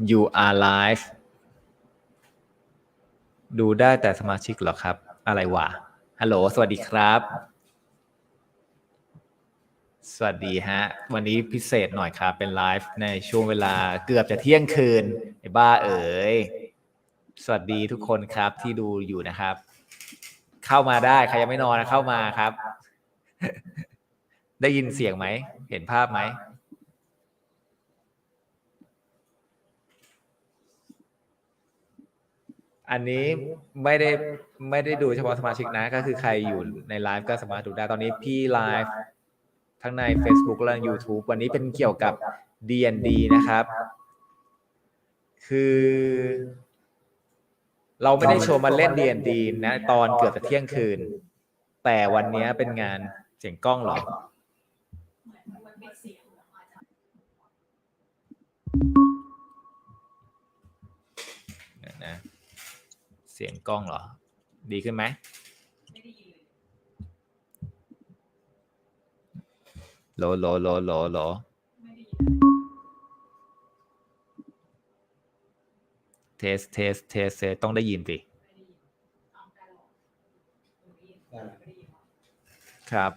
You are live ดูได้แต่สมาชิกเหรอครับอะไรวะฮัลโหลสวัสดีครับสวัสดีฮะวันนี้พิเศษหน่อยครับเป็นไลฟ์ในช่วงเวลาเกือบจะเที่ยงคืนไอ้บ้าเอ๋ยสวัสดีทุกคนครับที่ดูอยู่นะครับเข้ามาได้ใครยังไม่นอนนะเข้ามาครับ ได้ยินเสียงไหมเห็นภาพไหมอันนี้ไม่ได้ดูเฉพาะสมาชิกนะก็คือใครอยู่ในไลฟ์ก็สามารถดูได้ตอนนี้พี่ไลฟ์ทั้งใน Facebook และ YouTube วันนี้เป็นเกี่ยวกับ D&D นะครับคือเราไม่ได้โชว์มาเล่น D&D นะตอนเกือบจะเที่ยงคืนแต่วันนี้เป็นงานเสียงกล้องเหรอนะเสียงกล้องเหรอดีขึ้นไหมโหลเทสต้องได้ยินสิครับ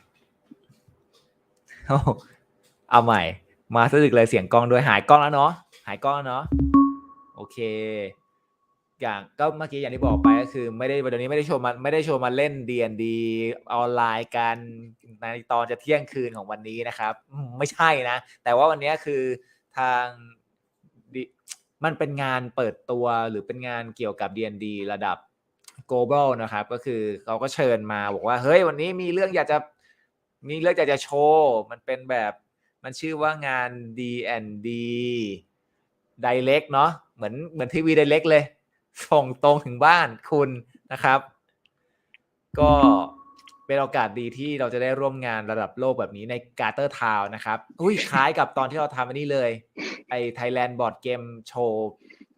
เอาใหม่มาสะดึกเลยเสียงกล้องด้วยหายกล้องแล้วเนาะโอเคอย่างก็เมื่อกี้อย่างที่บอกไปก็คือไม่ได้วันนี้ไม่ได้โชว์มาเล่น D&D ออนไลน์กันในตอนจะเที่ยงคืนของวันนี้นะครับไม่ใช่นะแต่ว่าวันนี้คือทางมันเป็นงานเปิดตัวหรือเป็นงานเกี่ยวกับ D&D ระดับ global นะครับก็คือเขาก็เชิญมาบอกว่าเฮ้ยวันนี้มีเรื่องอยากจะโชว์มันเป็นแบบมันชื่อว่างาน D&D Direct เนาะเหมือนทีวี Direct เลยส่งตรงถึงบ้านคุณนะครับก็เป็นโอกาสดีที่เราจะได้ร่วมงานระดับโลกแบบนี้ในการ์เตอร์ทาวน์นะครับคล้ายกับตอนที่เราทำอันนี้เลยไอ้ Thailand Board Game Show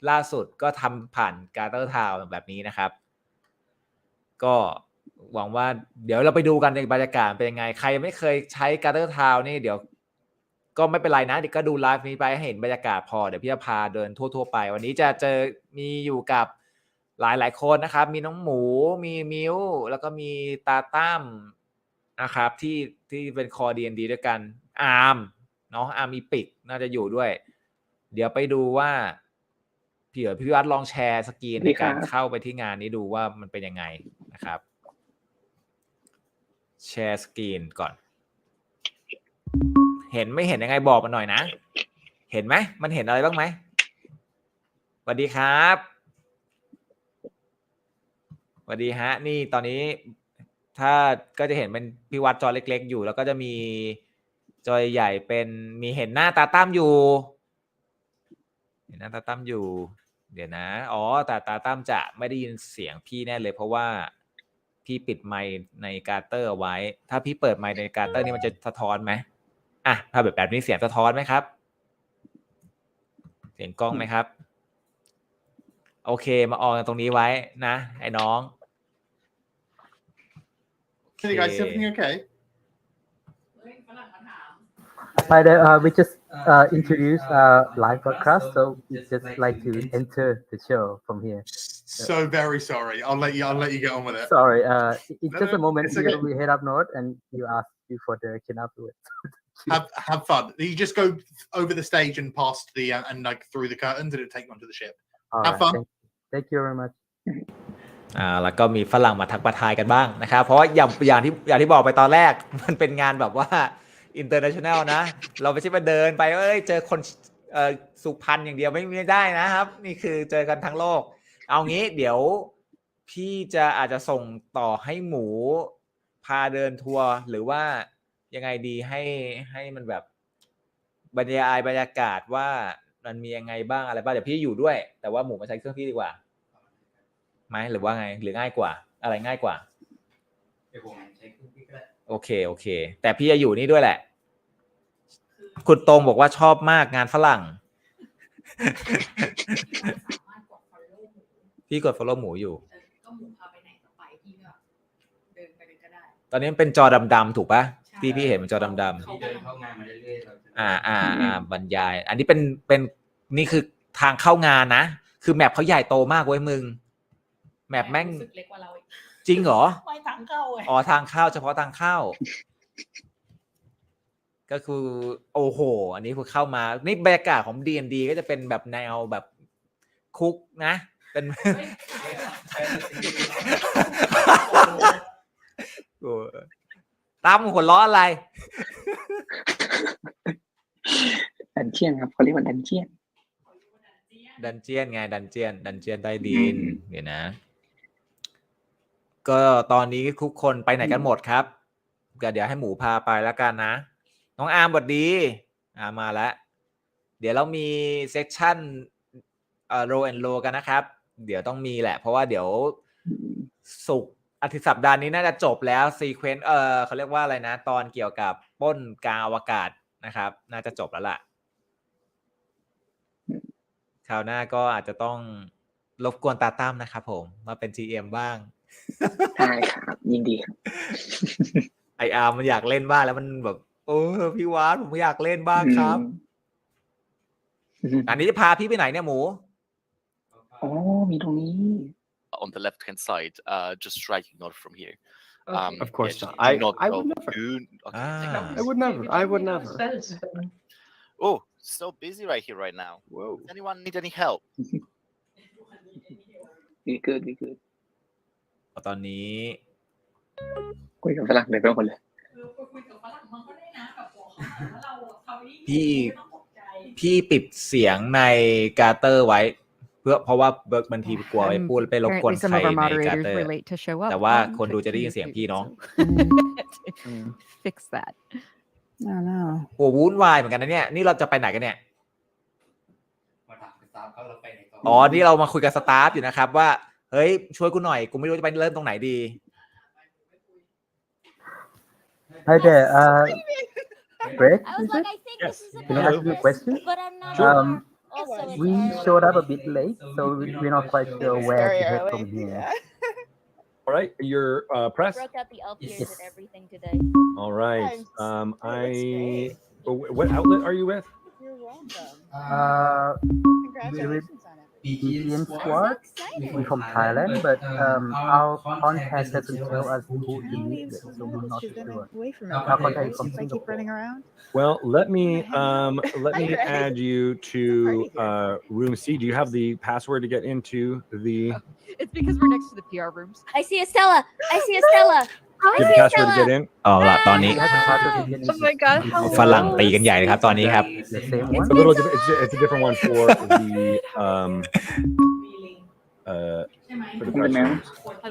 ล่าสุดก็ทำผ่านการ์เตอร์ทาวน์แบบนี้นะครับก็หวังว่าเดี๋ยวเราไปดูกันในบรรยากาศเป็นยังไงใครไม่เคยใช้การ์เตอร์ทาวน์นี่เดี๋ยวก็ไม่เป็นไรนะเดี๋ยวก็ดูไลฟ์นี้ไปให้เห็นบรรยากาศพอเดี๋ยวพี่จะพาเดินทั่วๆไปวันนี้จะมีอยู่กับหลายคนนะครับมีน้องหมูมีมิวแล้วก็มีตาตั้มนะครับที่เป็นคอ D&D ด้วยกันอาร์มเนาะอาร์มมีปิกน่าจะอยู่ด้วยเดี๋ยวไปดูว่าพี่วัดลองแชร์สกรีนในการเข้าไปที่งานนี้ดูว่ามันเป็นยังไงนะครับแชร์สกรีนก่อนเห็นไม่เห็นยังไงบอกมาหน่อยนะเห็นไหมมันเห็นอะไรบ้างไหมสวัสดีครับสวัสดีฮะนี่ตอนนี้ถ้าก็จะเห็นเป็นพี่วัดจอเล็กๆอยู่แล้วก็จะมีจอใหญ่เป็นมีเห็นหน้าตาตั้มอยู่เดี๋ยวนะอ๋อแต่ตาตั้มจะไม่ได้ยินเสียงพี่แน่เลยเพราะว่าพี่ปิดไมค์ในการ์เตอร์เอาไว้ถ้าพี่เปิดไมค์ในการ์เตอร์นี่มันจะสะท้อนไหมอ่ะถ้าแบบนี้เสียงสะท้อนไหมครับเสียงกล้องไหมครับโอเคมาออนตรงนี้ไว้นะไอ้น้อง Can you guys see everything okay? Hi there. We just introduced live broadcast, so we just like to enter the show from here. So very sorry. I'll let you get on with it. Sorry. It's just a moment. It's okay. We head up north, and you ask you for direction afterwards. Have fun. You just go over the stage and past the and like through the curtains, and it'll take you onto the ship. Have fun. Thank you very much. แล้วก็มีฝรั่งมาทักทายกันบ้างนะครับเพราะว่าอย่างที่บอกไปตอนแรกมันเป็นงานแบบว่า international นะเราไม่ใช่มาเดินไปเจอคนสุพรรณอย่างเดียวไม่ได้นะครับนี่คือเจอกันทั้งโลกเอางี้เดี๋ยวพี่อาจจะส่งต่อให้หมูพาเดินทัวร์หรือว่ายังไงดีให้มันแบบบรรยากาศว่ามันมียังไงบ้างอะไรบ้างเดี๋ยวพี่อยู่ด้วยแต่ว่าหมูมาใช้เครื่องพี่ดีกว่าไหมหรือว่าไงหรือง่ายกว่าอะไรง่ายกว่าโอเคแต่พี่จะอยู่นี่ด้วยแหละคุณตรงบอกว่าชอบมากงานฝรั่ง พี่กด follow หมูอยู่ก็หมูพาไปไหนก็ไปพี่ก็เดินไปก็ได้ตอนนี้มันเป็นจอดำๆถูกปะที่พี่เห็นเป็นจอดำๆที่เดินเข้างานมาเรื่อยๆบรรยายอันนี้เป็นนี่คือ ทางเข้างานนะคือแมปเขาใหญ่โตมากเว้ยมึงแมปแม่งเล็กกว่าเราจริงเหรอไม่ทางเข้าอ๋อทางเข้าเฉพาะทางเข้าก็คือโอ้โหอันนี้คือเข้ามานี่บรรยากาศของ D&D ก็จะเป็นแบบแนวแบบคุกนะเป็นตามหัวล้ออะไรดันเจียนครับเขาเรียกว่าดันเจียนไงดันเจียนใต้ดินเดี๋ยวนะก็ตอนนี้ทุกคนไปไหนกันหมดครับก็เดี๋ยวให้หมูพาไปแล้วกันนะน้องอาร์มสวัสดีมาแล้วเดี๋ยวเรามีเซสชั่นโรแอนโลกันนะครับเดี๋ยวต้องมีแหละเพราะว่าเดี๋ยวศุกร์อาทิตย์สัปดาห์นี้น่าจะจบแล้วซีเควนต์เขาเรียกว่าอะไรนะตอนเกี่ยวกับปล้นกลางอวกาศนะครับน่าจะจบแล้วล่ะคราวหน้าก็อาจจะต้องรบกวนตาตั้มนะครับผมมาเป็น GM บ้างได้ครับยินดีครับไออาร์มันอยากเล่นบ้างแล้วมันแบบพี่วาดผมอยากเล่นบ้างครับอันนี้จะพาพี่ไปไหนเนี่ยหมูอ๋อมีตรงนี้ on the left hand side just striking north from here of course yeah, not. I would never I would never oh so busy right here right now whoa does anyone need any help we good ตอนนี้คุยกับฝรั่งเลยไปหมดเลยพี่ปิดเสียงในกาเตอร์ไว้เพราะว่าเบิร์กบางทีกลัวไปพูดไปรบกวนใครในกาเตอร์แต่ว่าคนดูจะได้ยินเสียงพี่เนาะ fix that โอ้วุ่นวายเหมือนกันนะเนี่ยนี่เราจะไปไหนกันเนี่ยอ๋อนี่เรามาคุยกับสตาฟอยู่นะครับว่าเฮ้ยช่วยกูหน่อยกูไม่รู้จะไปเริ่มตรงไหนดี Hi there Greg I was like, I think Yes. this is a can I ask you a question but I'm not Sure. Also, it's we showed up a bit late so we're not quite sure where to head from here all right you're press broke out the elf ears and everything today. all right what outlet are you with You're welcome. Congratulations on it. BGN squad we're from Thailand but our contact doesn't tell us who to meet with so we're not sure Away from our contact is it. from If I keep running Singapore around. well let me add you to room C do you have the password to get into the it's because we're next to the PR rooms I see Estella. I see Estella. do you have the password to get in เอาล่ะตอนนี้ we have to pass the BGN Oh my god, how ฝรั่งตีกันใหญ่เลยครับตอนนี้ครับ the same one it's a little it's a different one for the for the press rooms.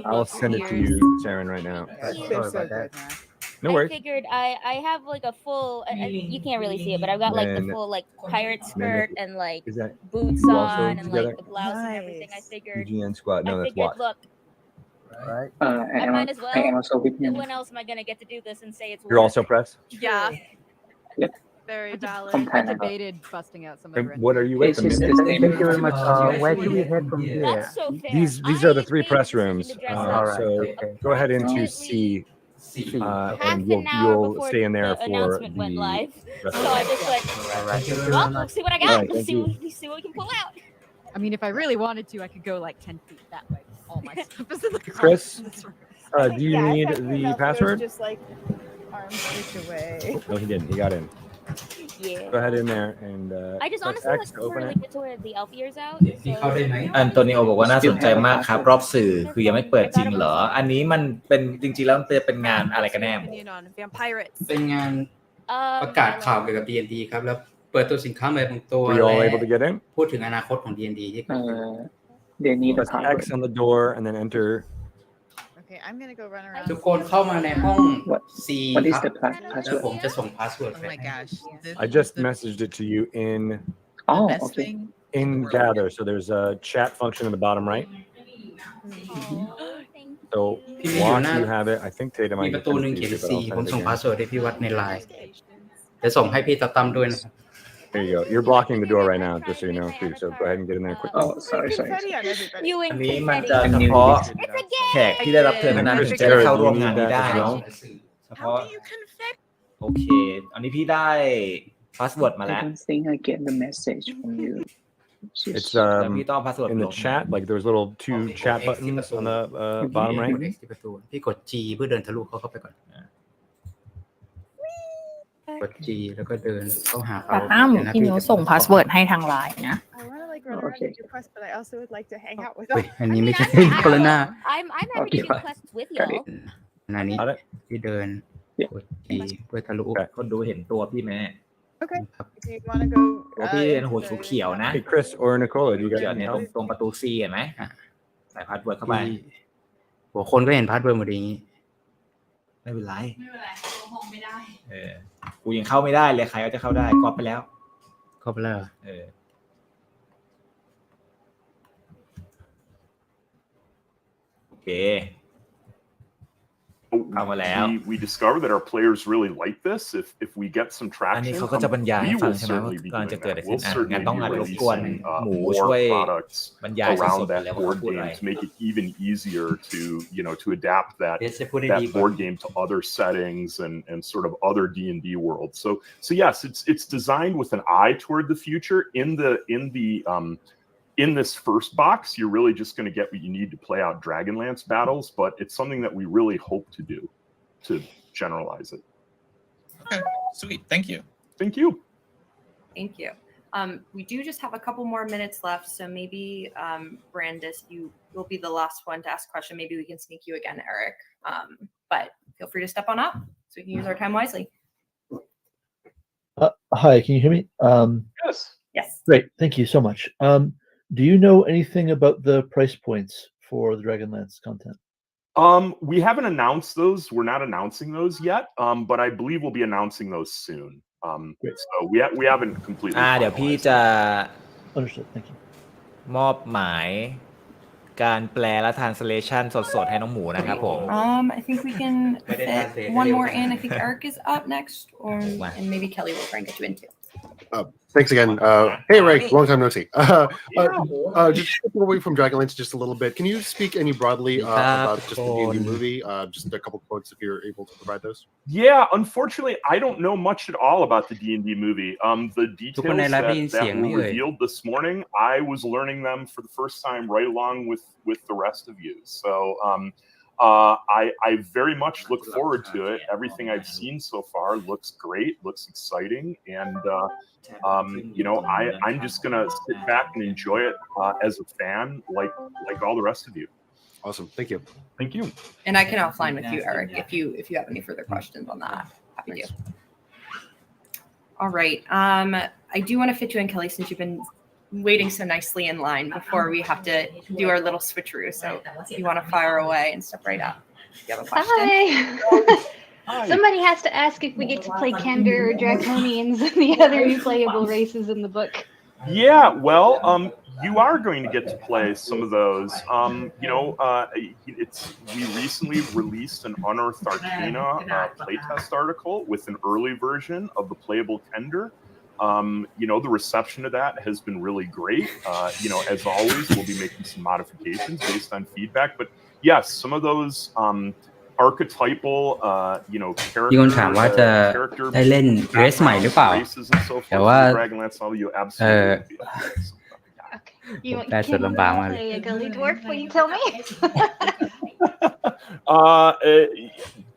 I'll send it to you Sharon right now sorry about that no I worries figured I have like a full. You can't really see it, but I've got like the Then- full like pirate skirt and like is that boots you also on and together? like the blouse and everything. I Nice. figured. BGN squad no I that's figured. what Look, right I might as well. I am also with him When else am I gonna get to do this and say it's? you're work? also press Yeah. Yep. Very valid. From I Thailand debated busting out some of and the what are you with It's just the same thank you very much where do we head from here That's so fair. these are the three I press made the rooms decision to dress all up right so okay go ahead into C half and an hour you'll before stay in there the for announcement the went live. rest So of I it. just went. all right thank you very Well, much let's see what I All got. right, Let's thank see what we can pull out. I mean if I really wanted to I could go like 10 feet that way all my stuff is in the car Chris? in this room. do you Yeah, need if I came the out, there was password Just like arms reach away. no he didn't he got in Yeah. go ahead in there and I just press honestly X like to open really it get to wear the elf ears out. อันโตนิโอบอกว่าน่าสนใจมากครับรอบสื่อคือยังไม่เปิดจริงเหรออันนี้มันเป็นจริงๆแล้วมันเป็นงานอะไรกันแน่ Opinion on vampirates. เป็นงานประกาศข่าวเกี่ยวกับ D&D ครับแล้วเปิดตัวสินค้าใหม่บางตัว were you all และ able to get in พูดถึงอนาคตของ D&D ที่เกิดขึ้น they need the press password X on the door and then enter Okay, I'm gonna go run around. ทุกคนเข้ามาในห้อง C what is ครับ the แล้ว password ผมจะส่งพาสเวิร์ด Oh ไป my ให้ gosh. I just messaged it to you in oh Best okay thing. in gather so there's a chat function in the bottom right so พี่มีอยู่ once หน้า you have it I think Tatum มี I ประตูหนึ่งเขียน C ผม can ส่ง send it พา again. สเวิร์ดให้พี่วัดในไลน์จะส่งให้พี่ตาตั้มด้วยนะครับ there you go you're blocking the door right now just so you know too so go ahead and get in there quickly oh sorry Confetti on everybody. You อัน and นี้มัน confetti. จะเฉพาะแขกที่ได้รับเชิญเท่านั้นถึงจะได้เข้าร่วมงานนี้ได้เนาะเฉ How พาะ do you confetti? โอเคอันนี้พี่ได้พาสเวิร์ดมา I แล้ว don't think I get the message from you It's แล้วพี่ต้องพาสเวิร์ด in ล the ง chat. Like there's little two chat buttons on the bottom ก right. ด X ที่ประตูพี่กด G เพื่อเดินทะลุเขาเข้าไปก่อนกด G แล้วก็เดินเข้าหาเขา แต่ตั้มพี่นิวส่งพาสเวิร์ดให้ทางไลน์นะ I want to like run around and do quests, but I also would like to hang out with เฮ้ย them. อันนี้ไม่ใช่ I'm happy คนละหน้า I'm happy to do quests with Got y'all. หน้านี้ Got it? ที่เดินกด G เพื่อทะลุ คนดูเห็นตัวพี่ไหม Okay. ครับ Do you want to go? ตัวพี่เป็นหัวเขียวๆนะ Hey, Chris or Nicola, do you เขียว guys เนี่ย need ตรง help? ประตู C เห็นไหมใส่พาสเวิร์ดเข้าไป หัวคนก็เห็นพาสเวิร์ดหมดอย่างนี้ ไม่เป็นไรกูยังเข้าไม่ได้เลยใครก็จะเข้าได้ก๊อปไปแล้ว เข้าไปแล้ว โอเคเข้ามาแล้ว we discover that our players really like this. If we get some อันนี้ traction, เขาก็จะบรรยายให้ we ฟัง will ใช่ไหมว่า certainly be กำลัง doing จะเกิดอะไร that. ขึ้น We'll งั้น certainly ต้อง be รบกวน releasing หมูช่วย more products บรรยายส around ดๆ that เลยว่าเขา board พูดอะไร game to make it even easier to to adapt that จะพูดได้ that ดีกว่า board game to other settings and sort of other D&D worlds. So yes, it's designed with an eye toward the future. In this first box, you're really just going to get what you need to play out Dragonlance battles, but it's something that we really hope to do to generalize it. Okay, sweet. Thank you. Thank you. Thank you. We do just have a couple more minutes left, so maybe Brandis, you will be the last one to ask a question. Maybe we can sneak you again, Eric. But feel free to step on up so we can use our time wisely. Hi, can you hear me? Yes. Yes. Great, thank you so much. Do you know anything about the price points for the Dragonlance content? We haven't announced those. We're not announcing those yet, but I believe we'll be announcing those soon. So we haven't completely. เดี๋ยวพี่จะ Understood. Thank you. มอบหมายการแปลและ translation สดๆให้น้องหมูนะครับผม I think we can fit one more in. I think Eric is up next, and maybe Kelly will try and get you in too. Thanks again. Hey, Ray, long time no see. Just stepping away from Dragonlance just a little bit. Can you speak any broadly about just the D&D movie? Just a couple quotes if you're able to provide those. Yeah, unfortunately, I don't know much at all about the D&D movie. The details that were revealed this morning, I was learning them for the first time right along with the rest of you. So I very much look forward to it. Everything I've seen so far looks great, looks exciting, and I'm just gonna sit back and enjoy it as a fan, like all the rest of you. Awesome, thank you. Thank you. And I can offline with you, Eric, if you have any further questions on that. Happy to. All right. I do want to fit you in, Kelly, since you've been waiting so nicely in line before we have to do our little switcheroo. So you want to fire away and step right up. You have a question? Hi. Somebody has to ask if we get to play Kender or Draconians and the other new playable races in the book. Yeah, well, you are going to get to play some of those. We recently released an Unearthed Arcana playtest article with an early version of the playable Kender. The reception to that has been really great. As always, we'll be making some modifications based on feedback. But yes, some of those archetypal, character มีคนถามว่าจะได้เล่นเรสใหม่หรือเปล่า แต่ว่าได้ส่วนลำบากมากเลย Play a gully dwarf when you tell me.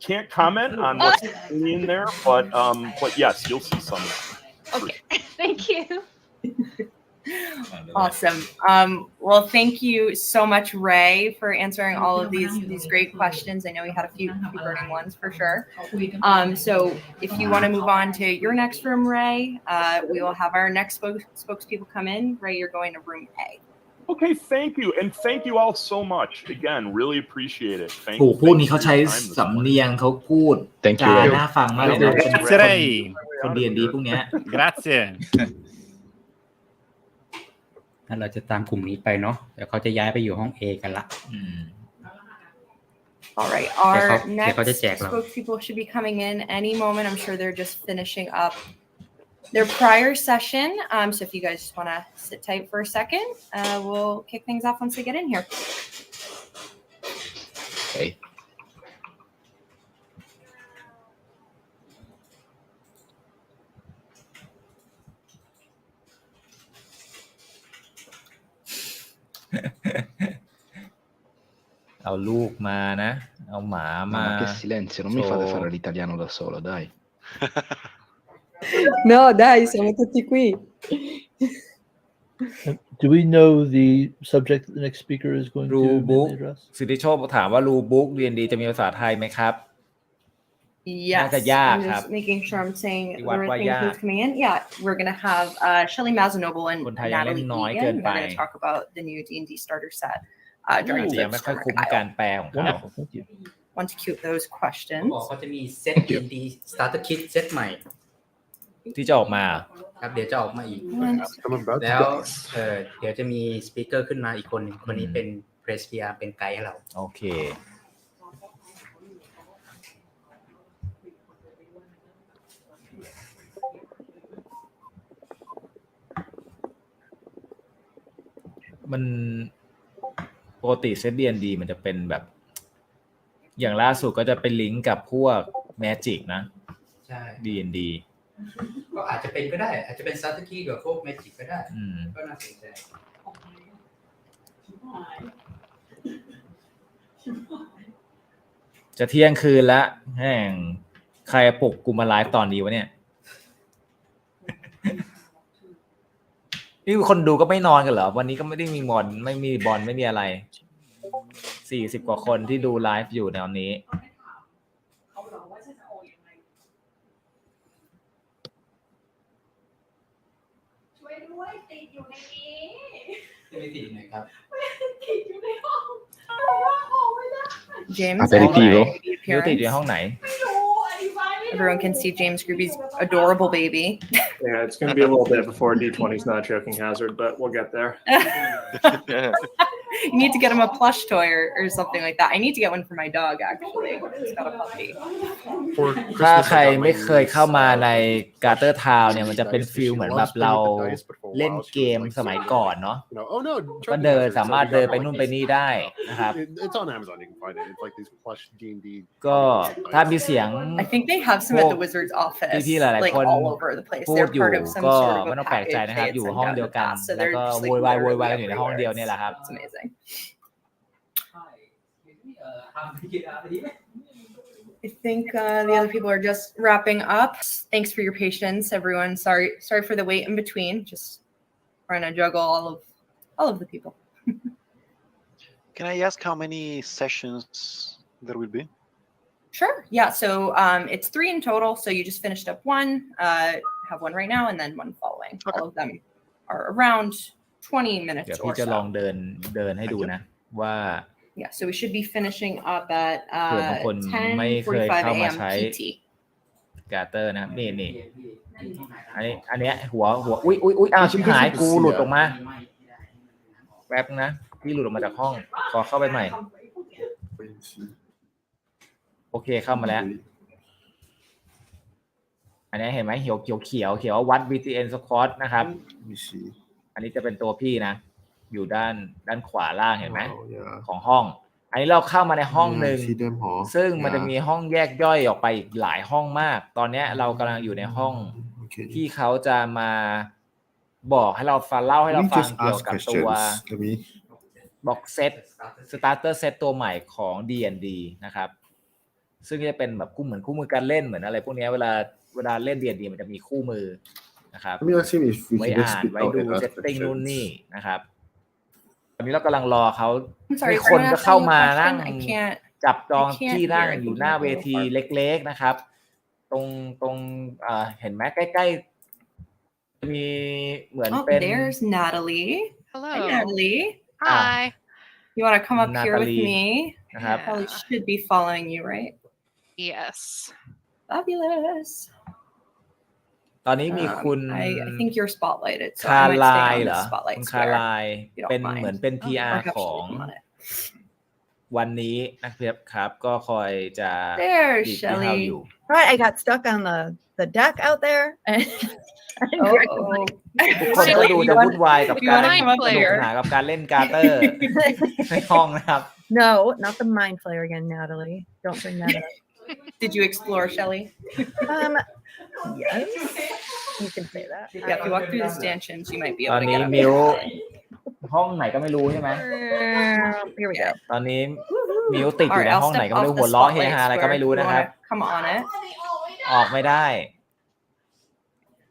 Can't comment on what's in there, but yes, you'll see some. Okay, thank you. Awesome. Well, thank you so much, Ray, for answering all of these great questions. I know we had a few burning ones for sure. So if you want to move on to your next room, Ray, we will have our next spokespeople come in. Ray, you're going to room A. Okay, thank you. And thank you all so much. Again, really appreciate it. ถูกพูดนี้เขาใช้สำเนียงเขาพูดจาน่าฟังมากเลยนะคน D&D พวกเนี้ย Grazie. ถ้าเราจะตามกลุ่มนี้ไปเนาะเดี๋ยวเขาจะย้ายไปอยู่ห้อง A กันละ All right, our next spokespeople should be coming in any moment. I'm sure they're just finishing up their prior session. So if you guys just want to sit tight for a second, we'll kick things off once they get in here. Okay. เอาลูกมานะเอาหมามา che silenzio, non mi fate fare l'italiano da solo, dai. No, dai, siamo tutti qui. Do we know the subject that the next speaker is going รู to บุ๊ก mainly address? สิทธิโชคถามว่ารูบุ๊ก D&D จะมีภาษาไทยไหมครับ Yes, น่าจะยาก I'm ครับ just making sure I'm saying ที่ the วัด right ว่า thing ยาก who's coming in. Yeah, we're gonna have Shelly Mazanoble and คนไทยยังเล่น Natalie น้อยเกิน Egan. ไป They're gonna talk about the new D&D starter set. อาจ During จะยัง the ไม่ค่อย Storm คุ้ม Archive. การแปลของเขา Thank you. Want to cue those เขา questions. บอกเขาจะมีเซต D&D Starter Kit เซตใหม่ ที่จะออกมา ครับเดี๋ยวจะออกมาอีก I'm about to แล้ว die. เดี๋ยวจะมีสปีกเกอร์ขึ้นมาอีกคนหนึ่งคนนี้เป็นเพรสเบียเป็นไกด์ให้เรา โอเคมันปกติเซต D&D มันจะเป็นแบบอย่างล่าสุดก็จะเป็นลิงก์กับพวก Magic นะ ใช่ D&D ก็อาจจะเป็นก็ได้อาจจะเป็น Starter Kit กับพวก Magic ก็ได้ก็น่าสนใจ จะเที่ยงคืนละแห่งใครปลุกกูมาไลฟ์ตอนนี้วะเนี่ย นี่คนดูก็ไม่นอนกันเหรอวันนี้ก็ไม่ได้มีบอลไม่มีอะไร40กว่าคนที่ดูไลฟ์อยู่ในวันนี้ช่วยด้วยติดอยู่ในนี้ไม่ติดไหนครับ James, Aperitivo. ติดอยู่ในห้องไหน everyone can see James Groovy's adorable baby. Yeah, it's going to be a little bit before D20's not joking hazard, but we'll get there. You need to get him a plush toy or something like that. I need to get one for my dog, actually. He's got a puppy. ถ้าใครไม่เคยเข้ามาในการ์เตอร์ทาวน์เนี่ยมันจะเป็นฟีลเหมือนแบบเราเล่นเกมสมัยก่อนเนาะก็เดินสามารถเดินไปนู่นไปนี่ได้นะครับ It's on Amazon. You can find it. It's like these plush D&D. ก็ถ้ามีเสียง I think they have some at the Wizard's office, ที่หลาย like ๆคน all over the place. พูด They're อยู่ part of some ก็ sort of ไม่ a ต้องแปลกใจ package นะครับ they อยู่ had ห้อง sent เดียว out in กัน the past, so แล้ว they're ก็ just โว like ยวาย literally กันอยู่ในห้องเดียวเนี่ยแหละครับ It's amazing. I think the other people are just wrapping up. Thanks for your patience, everyone. Sorry for the wait in between. Just trying to juggle all of the people. Can I ask how many sessions there will be? Sure. Yeah. So it's 3 in total. So you just finished up one, have one right now, and then one following. All of them are around 20 minutes เดี๋ยว or พี่จะลอง so. เดินให้ดูนะว่า Yeah. So we should be finishing up at เผื่อบางคนไม่เคย 10:45 เข้ามา a.m. ใช้ PT. การ์เตอร์นะนี่อันเนี้ยหัวอุ้ยอ้าวชิบหายกูหลุดออกมาแป๊บนะพี่หลุดออกมาจากห้องขอเข้าไปใหม่โอเคเข้ามาแล้วอันนี้เห็นไหมเขียววัด BGN squad นะครับอันนี้จะเป็นตัวพี่นะอยู่ด้านขวาล่างเห็นไหมของห้องอันนี้เราเข้ามาในห้องหนึ่งซึ่งมันจะมีห้องแยกย่อยออกไปอีกหลายห้องมากตอนนี้เรากำลังอยู่ในห้องที่เขาจะมาบอกให้เราฟังเล่าให้เราฟังเกี่ยวกับตัวบ็อกเซตสตาร์เตอร์เซตตัวใหม่ของ D&D นะครับซึ่งจะเป็นแบบคู่มือการเล่นเหมือนอะไรพวกนี้เวลาเล่น D&D มันจะมีคู่มือนะครับไว้อ่านไว้ดูเซตติ้งนู่นนี่นะครับตอนนี้เรากำลังรอเขามีคนก็เข้ามานั่งจับจองที่นั่งอยู่หน้าเวทีเล็กๆนะครับตรงเห็นไหมใกล้ๆมีเหมือนเป็น There's Natalie. Hello. Hi, Natalie. Hi. You want to come up here with Natalie. me? Probably should be following you, right? Yes. Fabulous. ตอนนี้มีคุณ I think you're spotlighted. So คา I might ลา stay ย on เหร the อ spotlight คุณคา square. ลายเป็นเหมือนเป็น PR ของวันนี้นะครับก็คอยจะ There, ดีด Shelly. ให้อยู่ Right, I got stuck on the deck out there. And ทุกคนก็ดูจะวุ่นวายกับการสนุกสนานกับการเล่นการ์เตอร์ในห้องนะครับ No, not the mind flayer again, Natalie. Don't bring that up. Did you explore, Shelly? Yes. You can say that. Yeah, if you walk through the stanchions, you might be ตอ able น to นี้ get up. มิว ห้องไหนก็ไม่รู้ใช่ไหม Here we go. ตอนนี้มิวติดอยู่ในห้องไหนก็ไม่รู้หัวล้อเฮฮาอะไรก็ไม่รู้นะครับ Come on it. ออกไม่ได้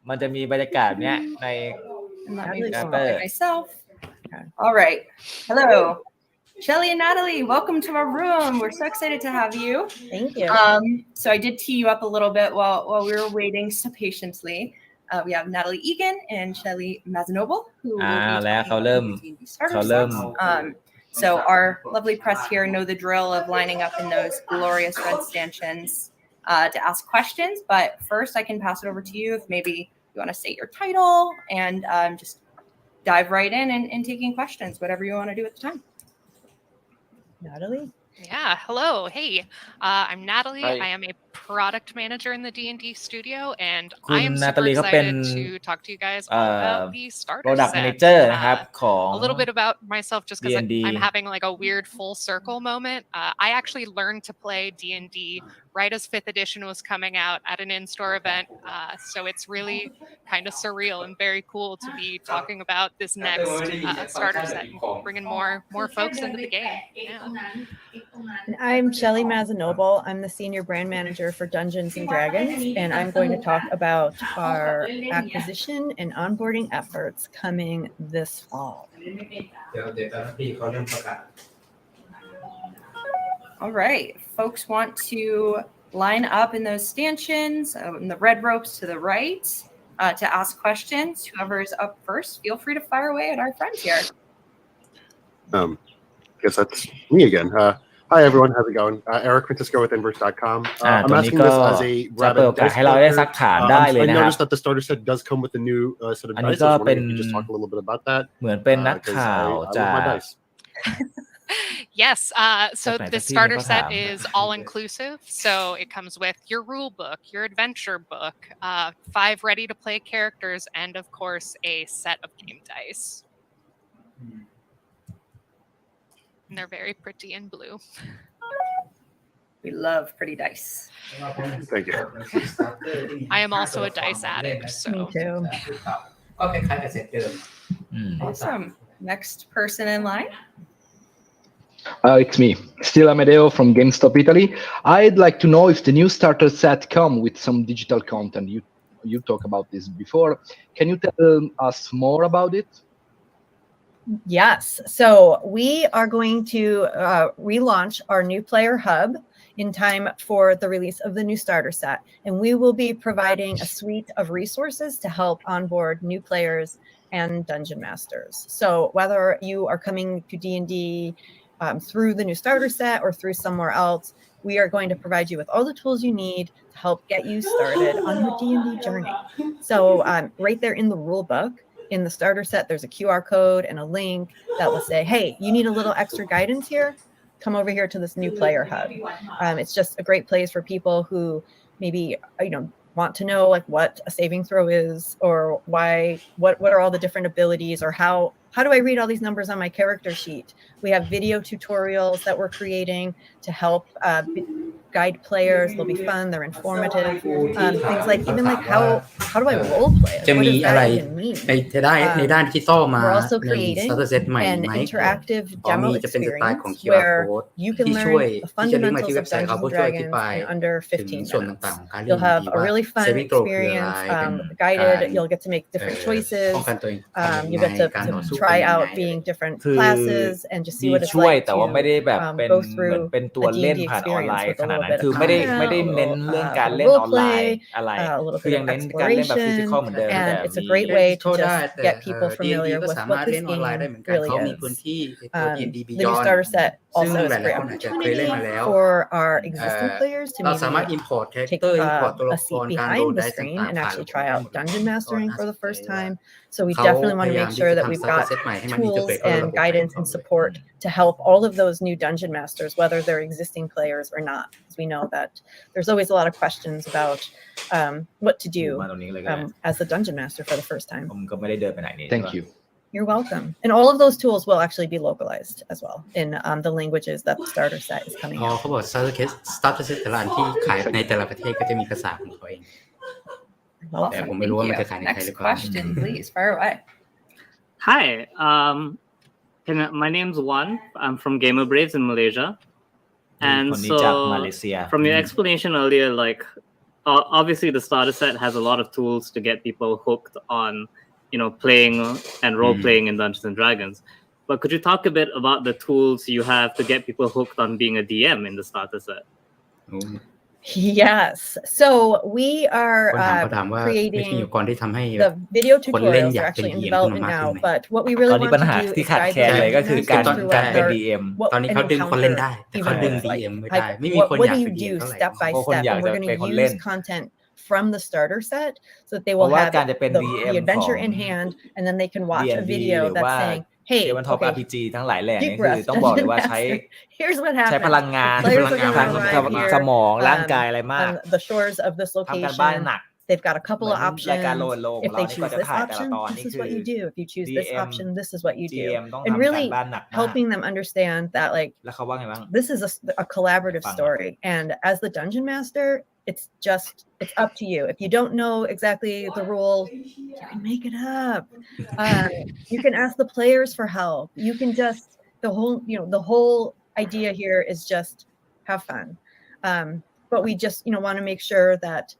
มันจะมีบรรยากาศเนี้ยใน And let me just Chapter. spotlight myself. All right. Hello. Shelly and Natalie, welcome to our room. We're so excited to have you. Thank you. So I did tee you up a little bit while we were waiting so patiently. We have Natalie Egan and Shelly Mazanoble, who will be แล้ว talking เขา about เริ่ม the D&D starter set. So our lovely press here know the drill of lining up in those glorious red stanchions to ask questions. But first, I can pass it over to you if maybe you want to state your title and just dive right in and taking questions, whatever you want to do at the time. Natalie? Yeah, hello. Hey, I'm Natalie. Hi. I am a product manager in the D&D studio, and คุณ I am super นาตาลีเขาเป็น excited to talk to you guys all about the starter Product set. Manager นะครับของ A little bit about myself, just because D&D I'm having like a weird full circle moment. I actually learned to play D&D right as 5th edition was coming out at an in-store event, so it's really kind of surreal and very cool to be talking about this next starter set and bringing more folks into the game. Yeah. I'm Shelly Mazanoble. I'm the senior brand manager for Dungeons and Dragons, and I'm going to talk about our acquisition and onboarding efforts coming this fall. All right, folks want to line up in those stanchions, in the red ropes to the right, to ask questions. Whoever is up first, feel free to fire away at our friends here. Guess that's me again. Hi everyone, how's it going? Eric Francisco with Inverse.com. I'm ตัวนี้ asking ก็ this as a จะเปิด rabid โอกาส dice ให้เราได้ซัก collector. ถามได้เลย I นะครับ noticed that the starter set does come with a new set of อันนี้ dice. I ก็ was เป็น wondering if you could just talk a little bit about that. เหมือนเป็นนัก 'Cause ข่าว I love จาก my dice. Yes, so That's the nice. starter set That's is all inclusive. So it comes with your rule book, your adventure book, 5 ready to play characters, and of course a set of game dice. And they're very pretty and blue. We love pretty dice. Thank you. I am also a dice addict, so. Me too. Awesome. Next person in line. It's me, still Amedeo from GameStop Italy. I'd like to know if the new starter set come with some digital content. You talked about this before. Can you tell us more about it? Yes. So we are going to relaunch our new player hub in time for the release of the new starter set. And we will be providing a suite of resources to help onboard new players and dungeon masters. So whether you are coming to D&D through the new starter set or through somewhere else, we are going to provide you with all the tools you need to help get you started on your D&D journey. So right there in the rule book, in the starter set, there's a QR code and a link that will say, hey, you need a little extra guidance here? Come over here to this new player hub. It's just a great place for people who maybe, want to know like what a saving throw is, or what are all the different abilities, or how do I read all these numbers on my character sheet? We have video tutorials that we're creating to help guide players. They'll be fun. They're informative. Things like even like how do I role play? What จะมี does อะไร that even mean? ในด้านดิจิตอลมา We're also ใน creating สตาร์เซตใหม่ an ไหม interactive อ๋อ demo มีจะเป็นสไตล์ของ experience QR where code you can ที่ learn ช่วย the ที่จะลิงก์มาที่ fundamentals เว็บ of ไซต์เขา Dungeons เพื่อ and ช่วยอธิ Dragons บาย in under ถึง 15 ส่วน minutes. ต่างๆของการเล่น You'll have ดี a ว่า really fun saving throw คืออะไร experience, เป็น guided. การ You'll get to make different choices. ป้องกันตัวเอง You ยัง get ไงการต่อ to สู้ try เป็นยัง out ไง being different คือ classes and just see ดี what it's ช่วย like แต่ว่าไม่ได้แบบ to เป็น go เหมือน through เป็นตัว a เล่น D&D ผ่านออนไล experience น์ with ข a นาด little นั้น bit คือ of ไม่ได้ content, เน้นเรื่องการเล่น role ออนไล play, น์อะไร a little คือ bit ยัง of เน้นการเล่นแบบฟิสิกอล exploration, เหมือนเดิมแต่ and it's a มี great way to ได้ just แต่ get people D&D familiar ก็ with สามารถ what เล่ this นออนไลน์ได้เห game มือนกัน really เขามี is. พื้นที่ตัว D&D The new Beyond starter set ซึ่ง also ห is a ลาย great ๆคนอาจจะเคยเล่น opportunity มาแล้ว for our existing players to เราสามารถ maybe import take character import ตัว a ละค seat รการโรล behind ได้ the screen ต่าง and ๆผ่าน actually try out dungeon mastering for the first time. So we เขา definitely พ want to ยายาม make ที่ sure จะ that we've ทำ starter got set ใหม่ให้มัน tools integrate เข้าระ and บบ guidance and support to help all of those new dungeon masters, whether they're existing players or not. Because we know that there's always a lot of questions about what to do as the dungeon master for the first time. ผมก็ไม่ได้เดินไปไหนนี่ Thank you. You're welcome. And all of those tools will actually be localized as well in the languages that the starter set is coming อ๋อ out. เขาบอก starter set แต่ละอันที่ขายในแต่ละประเทศก็จะมีภาษาของเขาเอง แต่ผม Awesome. ไม่รู้ Thank ว่ามัน you. จะขายในไทยห Next รือเปล่า question, please. Fire away. Hi. My name's Juan. I'm from Gamer Braves in Malaysia. And คนนี้จากมาเล so เซีย from your explanation earlier, like obviously the starter set has a lot of tools to get people hooked on, playing and role playing in Dungeons and Dragons. But could you talk a bit about the tools you have to get people hooked on being a DM in the starter set? Yes. So we are คนถามเขาถามว่าไม่ใช่ creating อุปกรณ์ที่ทำให้ the video คนเล่น tutorials อยา are กเป็น actually in DM ขึ้น development มามากขึ้น now. ไหม But what we ต really อนนี้ want ปัญ to หา do ที่ is ขาด guide แคลน them เลยก็คือ through การ what เป็น their DM ตอนนี้เขาดึงคนเล่นได้ แต่เขาดึง what DM ไม่ได้ ไม่มี what คน what อยาก do เป็ you น DM do เท่าไหร่ step by เพราะคน step อยาก and we're จะ going เป็น to คนเล่น use content from the starter set so that they เพ will ราะว่า have การจะเป็น the DM ข adventure อง in hand and then they can watch a D&D ห video รือว่า that's saying hey Tabletop okay RPG ทั้งหลายแหล่ deep เนี่ยคือ breath ต้องบอกเลยว่าใช้ here's what ใช้ happened พลังงาน the players are going ทั้ง to arrive here สมองร่างกายอะไรมาก on the shores of this ทำการบ้าน location หนัก they've got a couple เหมื of อนรายการ options โลนโลของ if เรา they นี่ก็ choose จะ this ถ่ายแต่ละ option ตอนนี่ this is คือ what you do if you choose this DM option this is what you do GM ต้อง and ทำ really การบ้านหนักมาก helping them understand that like แล้วเขาว่าไงบ้าง this is a collaborative Fun. story and as the dungeon master it's up to you if you don't know exactly the rules you can make it up you can ask the players for help you can just the whole idea here is just have fun but we just want to make sure that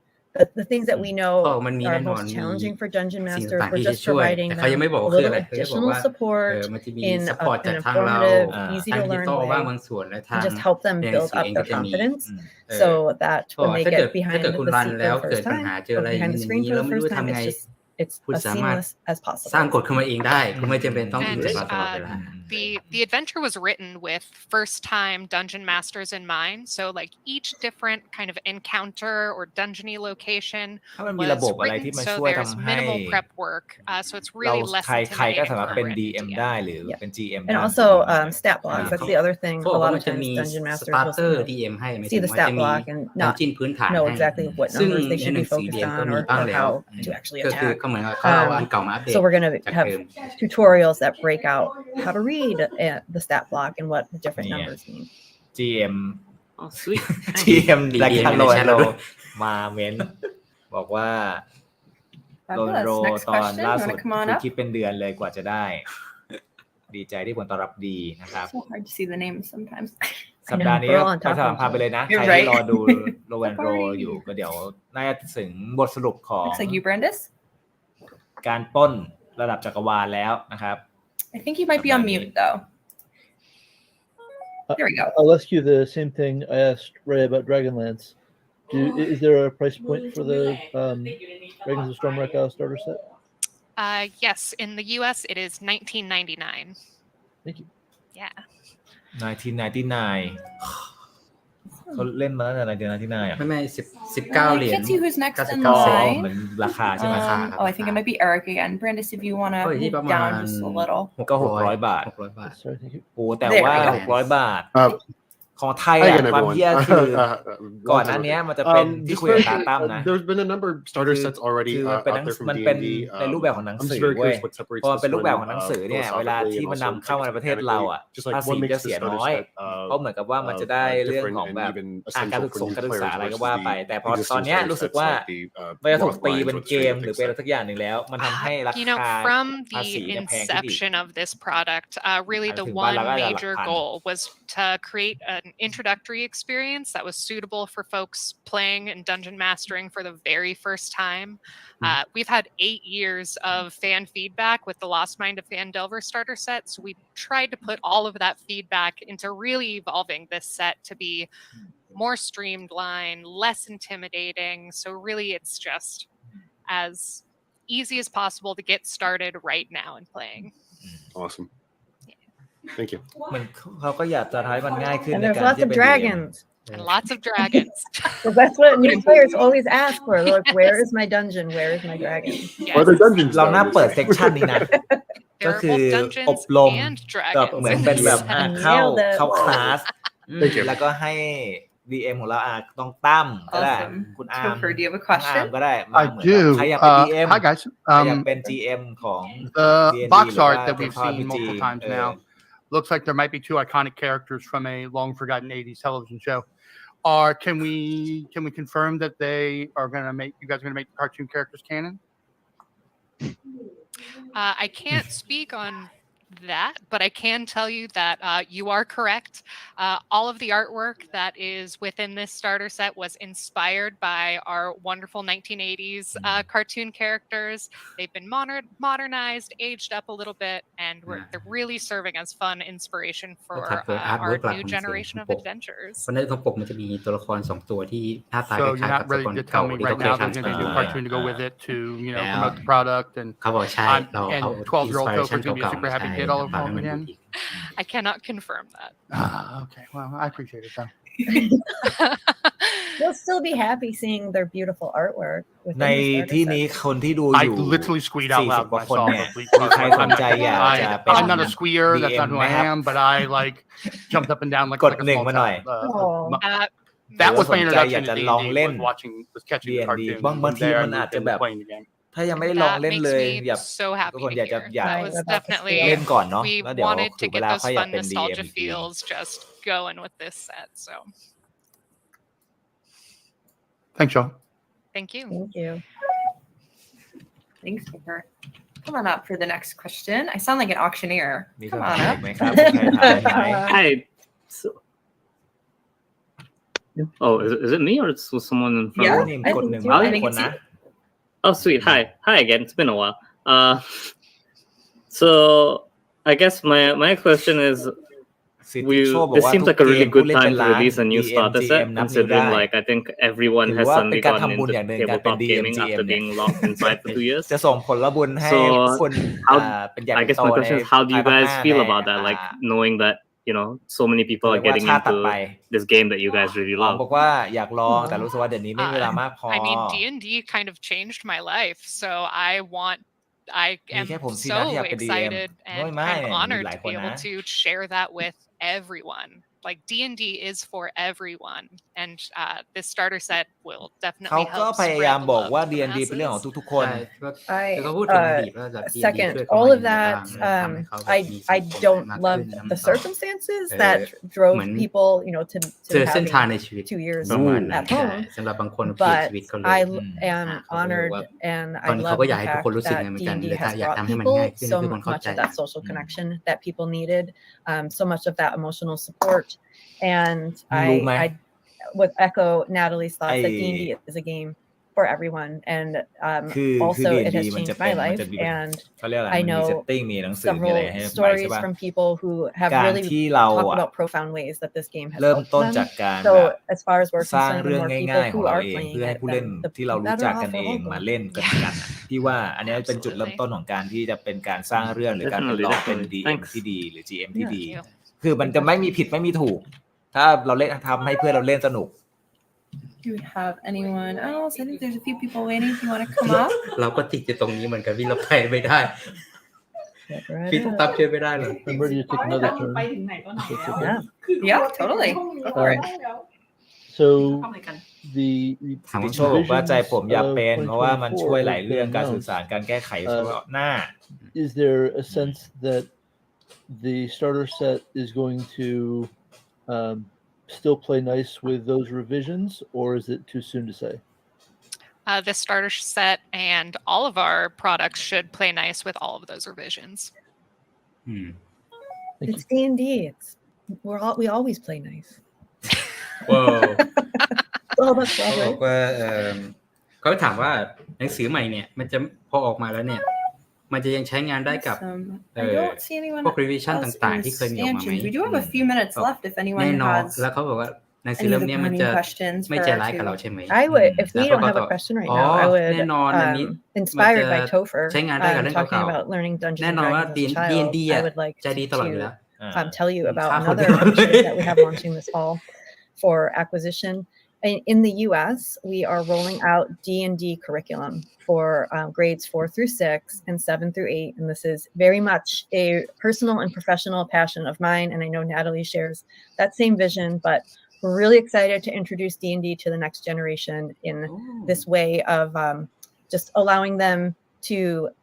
the things that we know มันมี are แน่นอน most มี challenging for dungeon สิ่ง masters ต่างๆ we're ที่จะ just ช่วย providing แต่เขายัง them ไม่บอก a คือ little อะไรเขาจะบอก additional ว่า support มันจะมี in ซัพพอร์ตจาก an ทางเรา informative easy ทาง to ดิจิ learn ตอลบ้าง way บางส่วนและ and ทาง just help them เรียนหนั build งสือ up เอง their ก็จะมี confidence เออ so that ก็ when they ถ้าเกิด get behind ถ้าเกิดคุณ the รัน seat แล้ว for the เกิด first ปัญ time หาเจอ or อะไร behind the อย่าง screen นี้ for เรา the ไม่รู้ first ทำ time ไง it's คุณ as สามารถ seamless as possible สร้างกฎขึ้นมาเองได้ คุณไม่จำเป็นต้องอยู่ And ในคลาสตลอดเวลา the adventure was written with first-time dungeon masters in mind. So like each different kind of encounter or dungeony location ถ้ามันมี was ระบบอะไร written ที่มา so ช่วย there's ทำให้ minimal prep work. So it's เรา really less ใครก็ intimidating สามารถ for เป็น a DM DM. ได้หรือ Yeah. เป็น GM and ได้ also stat blocks that's the other thing เขา a บอก lot ว่า of มันจะ times มี dungeon ส masters ตาร์เตอร์ will DM ให้หมายถึ see ง the ว่า stat จะมี block and ดัน not จิ้นพื้นฐาน know ให้ exactly what ซึ่ง numbers they ใน should หนั be งสือ focused DM ก็ on มี or บ้างแล้ว how to actually ก็คือ attack ก็เหมือนกับเขาเอาอันเก่ามาอัปเดต so we're going to จาก have เดิม tutorials that break out how to read the stat block and what the different Yeah. numbers mean GM Oh, sweet. GM รายการ DM โล ในแชทเรา นโล ด้วย มาเม้นบอกว่า โลน Fabulous. โล Next ตอน question. ล่า You สุด want to come on คือ up? คิดเป็นเดือนเลยกว่าจะได้ ดีใจที่ผลตอบรับดีนะครับ So hard to see the names sometimes. สัปดาห์นี้ we're all on ประ top ชาสัม of พันธ์ไปเลยนะ You're ใครที่ right. รอดูโลแวนโรอยู่ก็เดี๋ยวน่าจะถึงบทสรุปของ Looks like you, Brandis. การปล้นระดับจักรวาลแล้วนะครับ I think you might be on mute though. There we go. I'll ask you the same thing I asked Ray about Dragonlance. Is there a price point for the Dragons of Stormwreck starter set? Yes, in the US it is $19.99. Thank you. Yeah. 1999 เขาเล่นมาตั้งแต่1999อ่ะ ไม่19 เหรียญ Can't see who's next in 99 line. เหมือนราคาใช่ไหม Oh, I think it might be Eric again. Brandis, if you want to เฮ้ยที่ประ move มาณ down just a little. ก็600 บาท 600 บาท Sorry, thank you. โอ้แต่ There ว่า we go. 600 บาท ของไทย Hi อ่ะ again, ความ everyone. เหี้ยคือ ก่อนห long น้า time นี้ ago. มันจะเป็นที่ Just คุยกับ very ตา quick, ตั้มนะ there's been a number of starter คือ sets already คือมันเป็น out there from มันเป็น D&D. ในรูปแบบของหนัง I'm สื just อ very เว้ย curious what separates พอมัน this เป็นรูปแบบ one ของหนังสือเนี่ยเวลา philosophically ที่ and มัน also นำเข้ามาในประเทศเราอ่ะ just like ภาษี what makes จะ the เสีย starter น้อย set เพราะเหมือนกับว่ามันจะได้เรื่องของแบบ การศึกษาการศึกษาอะไรก็ว่าไป แต่พอตอนนี้รู้สึกว่ามันจะถูกตีเป็นเกมหรือเป็นอะไรสักอย่างหนึ่งแล้วมันทำให้รา You know, คา from ภาษี the เนี่ยแพงขึ้นอีก inception of this product, really the ถึงบ้าน one เราก็จะหลัก major พัน goal was to create an introductory experience that was suitable for folks playing and dungeon mastering for the very first time. We've had 8 years of fan feedback with the Lost Mind of Phandelver starter set, so we tried to put all of that feedback into really evolving this set to be more streamlined, less intimidating. So really it's just as easy as possible to get started right now in playing. Awesome. Thank you. มันเขาก็อยากจะทำให้มันง่ายขึ้น and ใน there's การ lots ที่ of เป็น DM dragons And lots of dragons. so that's what new players always ask for they're like where is my dungeon where is my dragon Are there dungeons? เราน่า though? เปิดเซกชันนี้นะ There ก็ are คือ both อบ dungeons รม and กับ dragons เหมือน in เป็น this แบบ set. เข้า Nailed it. คลาส Thank you. แล้วก็ให้ DM ของเราต้องตั้มก็ได้ Awesome. คุณอาร์ม Topher, do you have a คุณอาร์ม question? ก็ได้มา I เหมือนแบบ do. ใครอยากเป็น DM Hi guys. ใครอยากเป็น GM ของ The D&D box หรือว่า art that we've Tabletop seen RPG multiple times เออ now looks like there might be two iconic characters from a long forgotten 80s television show. Can we confirm that they are going to make you guys are going to make the cartoon characters canon? I can't speak on that, but I can tell you that you are correct. All of the artwork that is within this starter set was inspired by our wonderful 1980s cartoon characters. They've been modernized, aged up a little bit, and they're really serving as fun inspiration for our new generation of adventures. เพราะในของปกมันจะมีตัวละคร2ตัวที่หน้าตาค So ล้าย you're ๆกับ not ตัว ready ละคร to เก่า tell me ที่ right เขาเคย now they're ทำ going to do a cartoon to go with it to, you know, แล้ว promote the product and เขาบอกใช่เรา and เอา 12-year-old Topher's inspiration going to be a เก่า super ๆ happy ใช่ kid all over ฟัง home ให้มันดู again. ดี I cannot confirm that. Okay, well, I appreciate it though. They'll still be happy seeing their beautiful artwork ใน within the starter ที่ set. นี้คนที่ดู I อยู่ literally squeaked out 40 loud กว่า when I คน saw เนี่ย the bleak มีใครสนใจอยากจะเป็น I'm not a squeaker. That's not DM who ไหม I ครับ am. But I like jumped up and down like กด like a หนึ่ง small มาหน่อย child. Oh. That was ส my นใจอยาก introduction จะ to ลอง D&D เล่น was catching the D&D cartoon. บางที there มัน and อาจจะแบบ playing the game. ถ้ายังไม่ได้ลอง That เล่น makes เลย me อย่า so ทุก happy คน to อยากจะ hear. อยาก That was definitely เล่นก่อนเนาะ we แล้วเดี๋ยว wanted ถึ to งเว get ลา those ค่อยอยาก fun เป็น DM nostalgia อีกที feels just going with this set. So Thanks, Joe. thank you. Thank you. Thanks, Skipper. Come on up for the next question. I sound like an auctioneer. มี Come คำถาม on อี up. กไหมครับมีใครถามไหม Hi. Oh, is it me or it's someone in front? Yeah, นี่ I กด think หนึ่ง too. มา I ทุก think คน it's นะ you. Oh, sweet. Hi again. It's been a while. So I guess my question is, สิทธิโชคบอก this ว่า seems ทุก like a เก really มผู้ good เล่นเป็ time น to ล้าน release a new DM starter set, GM นับนิ้ว considering ได้ like I think everyone ถือ has ว่า suddenly เป็นการ gotten ทำบุญ into อย่างหนึ่งการเป็น tabletop DM gaming after GM เนี่ย being locked inside for 2 years. จะส่งผลบุญให้ So คุณ how เป็นใหญ่ I เป็น guess โต my ใน question is, how do you ภายภาค guys หน้า feel ใน about that? Like knowing that so many people เรี are ยกว่า getting ชาติถัด into ไป this game that you guys really อ๋อ love. บอกว่าอยากลองแต่รู้สึกว่าเดี๋ยวนี้ไม่มีเวลามากพอ I mean, D&D kind of changed my life, so I มี am แค่ผมสินะที่ so อยากเป็น DM excited โอ้ย and ไม่ kind of มี honored หลาย to ค be น able นะ to share that with everyone. Like D&D is for everyone, and this starter set will เขา definitely ก็ help พยายาม spread the บอก love ว่า to the D&D เป็นเรื่องของ masses. ทุกๆคน ใช่คือ I คือเขาพูดถึงอดีตว่าแบบ D&D second ช่วยเขา all มา of อยู่ในบ้า that. งทำให้เขาแบบมี I สังคม don't มากขึ้ love นแล้วมัน the ก็ circumstances เออ that เห drove มือน people, to เจอเส้น having ทางในชีวิต 2 years ประมาณนั้น at ใช่ home. สำหรับบางคนเปลี่ยน But ชีวิตเขาเลย I อืม am เขาก็เลย honored ว่า and ตอ I นนี้เขา love ก็ the อยากให้ทุก fact คนรู้สึกอย่าง that นั้นเหมือนกัน D&D เลย has อยาก brought ทำให้มัน people ง่ายขึ้น so ให้ทุกคนเข้า much ใจ of that social connection that people needed, so much of that emotional support. And รู้ไหม I would echo Natalie's ไอ้ thoughts that D&D is a game for everyone, and คือ also it D&D has มันจะ changed เป็น my มัน life. จะมี And เขาเรียกอะไร I มันมี know เซตติ้งมีหนังสือมีอะไร several ให้ไปใช่ stories ปะ from people who have การ really ที่เรา talked อะ about profound ways that this game has เริ่ม helped ต้น them. จากการแบบ So as far as we're สร้าง concerned, the เรื่อง more people ง่ายๆของ who เรา are เอง playing เพื่อให้ it, ผู้เล่น then the ที่เรารู้ better จัก off กัน we're เอง all มา going. เล่นกันอะพี่ว่าอันนี้เป็นจุดเริ่มต้นของการที่จะเป็นการสร้างเรื่องหรือการเป็น Definitely, ลองเป็น definitely. DM Thanks. ที่ดีหรือ GM ที่ Yeah. ดี Thank you. คือมันจะไม่มีผิดไม่มีถูก ถ้าเราเล่นทำให้เพื่อนเราเล่นสนุก Do we have anyone else? I think there's a few people waiting. If you want to come up. เราก็ติดอยู่ตรงนี้เหมือนกันพี่เราไปไม่ได้ Step right พี่ต้อง up. ตามช่วยไม่ได้เลย I'm ready to take another turn. Yeah. Yeah, totally. Go for it. So the ถามคุณโชคบอกว่าใจผมอยากเป็น เพราะว่ามันช่วยหลาย 2024 เรื่อง has การ been สื่อสาร announced. การแก้ไขเฉพาะหน้า Is there a sense that the starter set is going to still play nice with those revisions, or is it too soon to say? The starter set and all of our products should play nice with all of those revisions. It's D&D. We always play nice. ว้าว Well, that's เขา all บอก right. ว่าเขาถามว่าหนังสือใหม่เนี่ยมันจะพอออกมาแล้วเนี่ยมันจะยังใช้งานได้กับ I don't see anyone พวก revision else ต่าง in ๆ the ที่เคยมีออกมาไหม stanchions. We do have a few minutes left if แน่ anyone นอน has แล้วเขาบอกว่าหนังสือ any เล่ of ม the เนี้ยมัน burning จะ questions ไม่ for ใจ our ร้ายกับ two. เราใช่ไหม I would, if แล้ว we เขา don't ก็ have ต a อบ question right อ๋อ now, I แน่ would, นอนอันนี้ inspired by มันจะ Topher, ใช้งานได้กับเรื่อง talking เก่า about learning ๆแน่ Dungeons น and อนว่า Dragons as a D&D child. อ่ะ I would like ใจดีตลอดอยู่แล้ว tell you about ฆ่าคน another initiative that we have launching this fall for acquisition. In the U.S., we are rolling out D&D curriculum for grades 4 through 6 and 7 through 8. And this is very much a personal and professional passion of mine. And I know Natalie shares that same vision, but we're really excited to introduce D&D to the next generation in this way of just allowing them to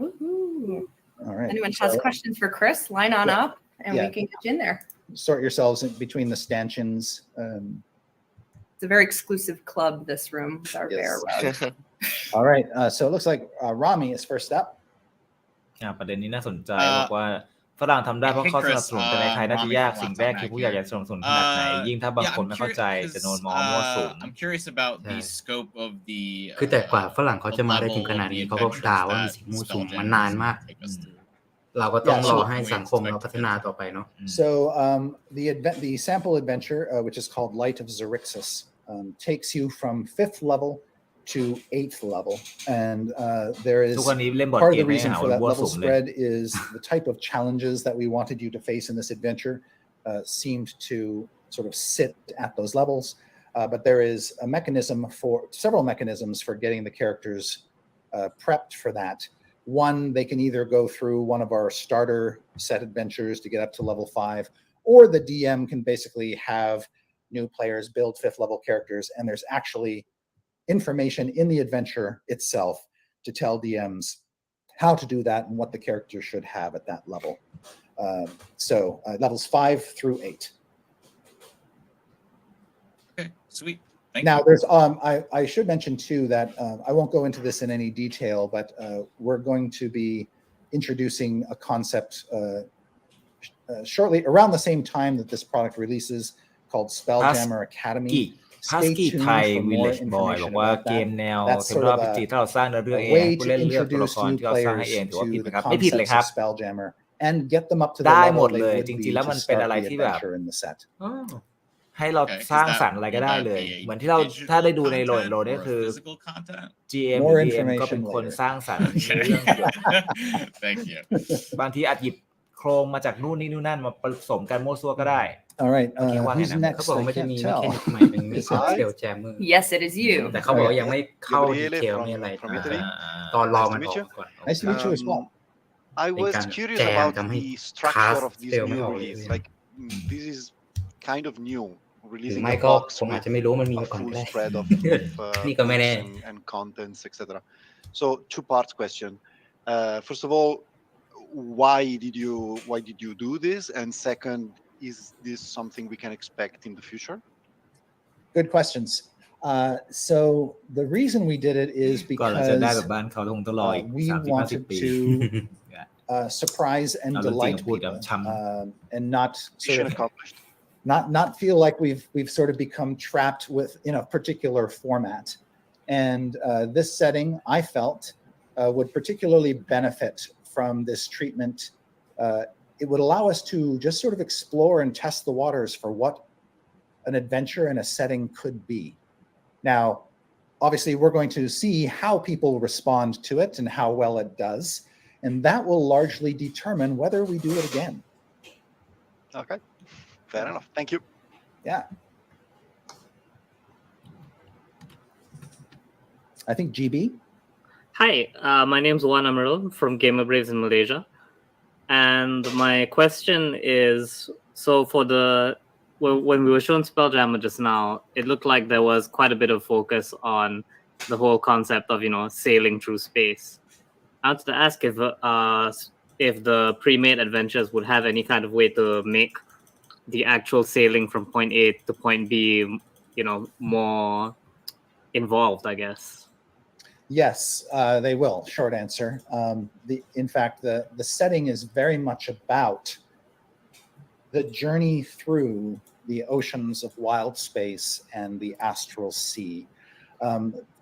Woohoo. All right. Anyone has so questions for Chris, line on Yeah. up and we Yeah. can get you in there. Sort yourselves in between the stanchions. It's a very exclusive club, this room, with our bear rug. All right. So it looks like Rami is first up. ประเด็นนี้น่าสนใจบอกว่า ฝรั่งทำได้เพราะ Hey, เขาสนับ Chris, สนุนแต่ในไทยน่าจะ Rami ยาก from สิ่ง Lots แร on กคือ Mac ผู้ใหญ่ here. จะสนับสนุนขนาดไหน ยิ่งถ้าบางคนไม่เข้าใจจะโดนมองมั่วสุม I'm curious about the scope of the คือแต่กว่าฝรั่งเขาจะมาได้ถึงขนาดนี้เขาก็ด่าว่ามีสิ่งมั่วสุมมานานมาก เราก็ต้องรอให้สังคมเราพัฒนาต่อไปเนาะ So the sample adventure, which is called Light of Xerixis, takes you from 5th level to 8th level, and there is ทุกวันนี้เล่นบอร์ด part of เก the มไม่ reason หา for ว่า that มั่ว level สุมเลย spread is the type of challenges that we wanted you to face in this adventure seemed to sort of sit at those levels, but there is a mechanism for several mechanisms for getting the characters prepped for that. One, they can either go through one of our starter set adventures to get up to level 5, or the DM can basically have new players build 5th level characters, and there's actually information in the adventure itself to tell DMs how to do that and what the character should have at that level. So levels 5 through 8. Okay, sweet. Thank Now, you. there's I should mention too that I won't go into this in any detail, but we're going to be introducing a concept shortly around the same time that this product releases called Spelljammer Academy. ฮัส Stay กี้ tuned ไทย for วิลเล more จบอย information บอกว่า about เกม that. แนว That's เทม sort เพล of พิจิ a ถ้าเราสร้างเนื้อเรื่องเอง way ผู้ to เล่นเลือกตัวละ introduce คร new ที่เราสร้างให้ players เองถือว่าผิด to ไหม the ครับไม่ผิดเลย concepts ครั of บ Spelljammer and get them up to the ได้ level หมด they เลย would จ be ริงๆแล้ว to มันเป็น start อะไร the ที่แบบ adventure in the set. ให้เรา Okay, สร้าง is that สรรค์อะไรก็ได้เลย a เหมือนที่เราถ้าได้ดูในโหลด content นี่ or คือ physical content? GM ห More รือ DM ก็เป็น information คน later. สร้างสรรค์ในเรื่อง Thank you. บางทีอาจหยิบโครงมาจากนู่นนี่นู่นนั่นมาผสมกันมั่วซั่วก็ได้ All right, โอเคว่าไง who's นะ next? เขาบอก I มันจะ can't มี tell. แมคานิกใหม่เป็นมิส Is เซ it? ลแจมเมอร์ Yes, it is you. แต่เขาบอกว่ายังไม่เข้าดี Gabriele เทล from มีอะไร Italy. ตอนรอ Nice มัน to อ meet อก you. ก่อน Nice to meet you as well. I เป็น was การ curious แจม about ทำให้ the คลา structure ส of เท this ลไม่ new ออกเลย release. Like, this is kind of new. หรือ Releasing ไม่ a ก็ box ผมอาจ with จะไม่รู้มันมี a มาก่อน full ก็ได้ spread of นี่ก็ไม่แน่ books and contents, etc. So, two-part question. First of all, why did you do this? And second, is this something we can expect in the future? Good questions. So the reason we did it is ก่อนเราจะได้แบบ because บ้านเขาคงต้องรออีก we 30-50 wanted ปี to surprise and เอาเรื่องจริง delight พูดแบบ people, ช้ำ and not Mission sort of accomplished. not feel like we've sort of become trapped in a particular format. And this setting, I felt, would particularly benefit from this treatment. It would allow us to just sort of explore and test the waters for what an adventure and a setting could be. Now, obviously, we're going to see how people respond to it and how well it does, and that will largely determine whether we do it again. Okay, fair enough. Thank you. Yeah. I think GB. Hi, my name's Juan Amaral from Gamer Braves in Malaysia. And my question is, so when we were shown Spelljammer just now, it looked like there was quite a bit of focus on the whole concept of, sailing through space. I wanted to ask if the pre-made adventures would have any kind of way to make the actual sailing from point A to point B, more involved, I guess. Yes, they will. Short answer. In fact, the setting is very much about the journey through the oceans of wild space and the Astral Sea.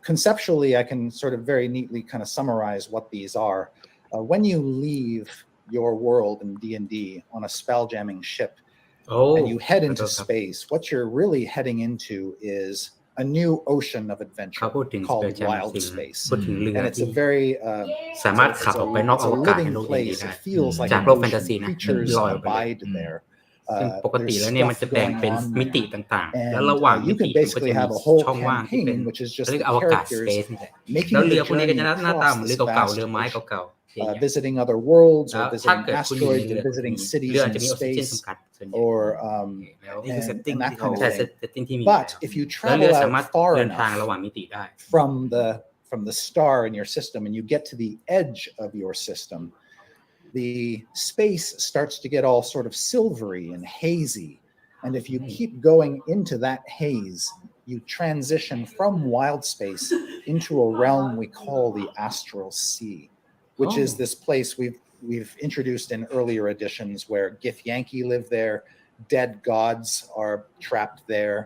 Conceptually, I can sort of very neatly kind of summarize what these are. When you leave your world in D&D on a spelljamming ship and you head into space, what you're really heading into is a new ocean of adventure called wild space. And it's a very สามารถขับออกไปนอกอวกาศใน living โลก D&D place. ได้ It feels like จาก an โลกแฟนตา ocean. ซีนะ Creatures ลอยออกไปเลย abide there. ซึ่งปกติ There's แล้วเนี่ยมันจะ stuff แบ่ง going เป็น on มิติ there. ต่างๆ And แล้วระหว่างมิ you ติ can มันก็จะ basically มี have a whole ช่องว่างที่เป็น campaign, which is just เรียก the อวกาศ characters สเปซนี่แหละ making แล้วเรือ the พวกนี้ก็จะ journey หน้าตา across เหมือนเรือ this เก่าๆ vast เรือไม้ ocean. เก่าๆอย่างเงี้ย Visiting other worlds แล้ว or ถ้า visiting เกิดคุณอยู่ใน asteroids เรือ or visiting เรือ cities อาจ in จะมีออกซิเจน space จำกัดส่วนใหญ่ or แล้ว and that kind of ใช่ thing. เซตติ้งที่มี But if you แล้วเรือ travel สามารถ out far เดินทาง enough ระหว่างมิติได้ from the star in your system and you get to the edge of your system, the space starts to get all sort of silvery and hazy. And if you keep going into that haze, you transition from wild space into a realm we call the Astral Sea, which is this place we've introduced in earlier editions where Githyanki live there, dead gods are trapped there.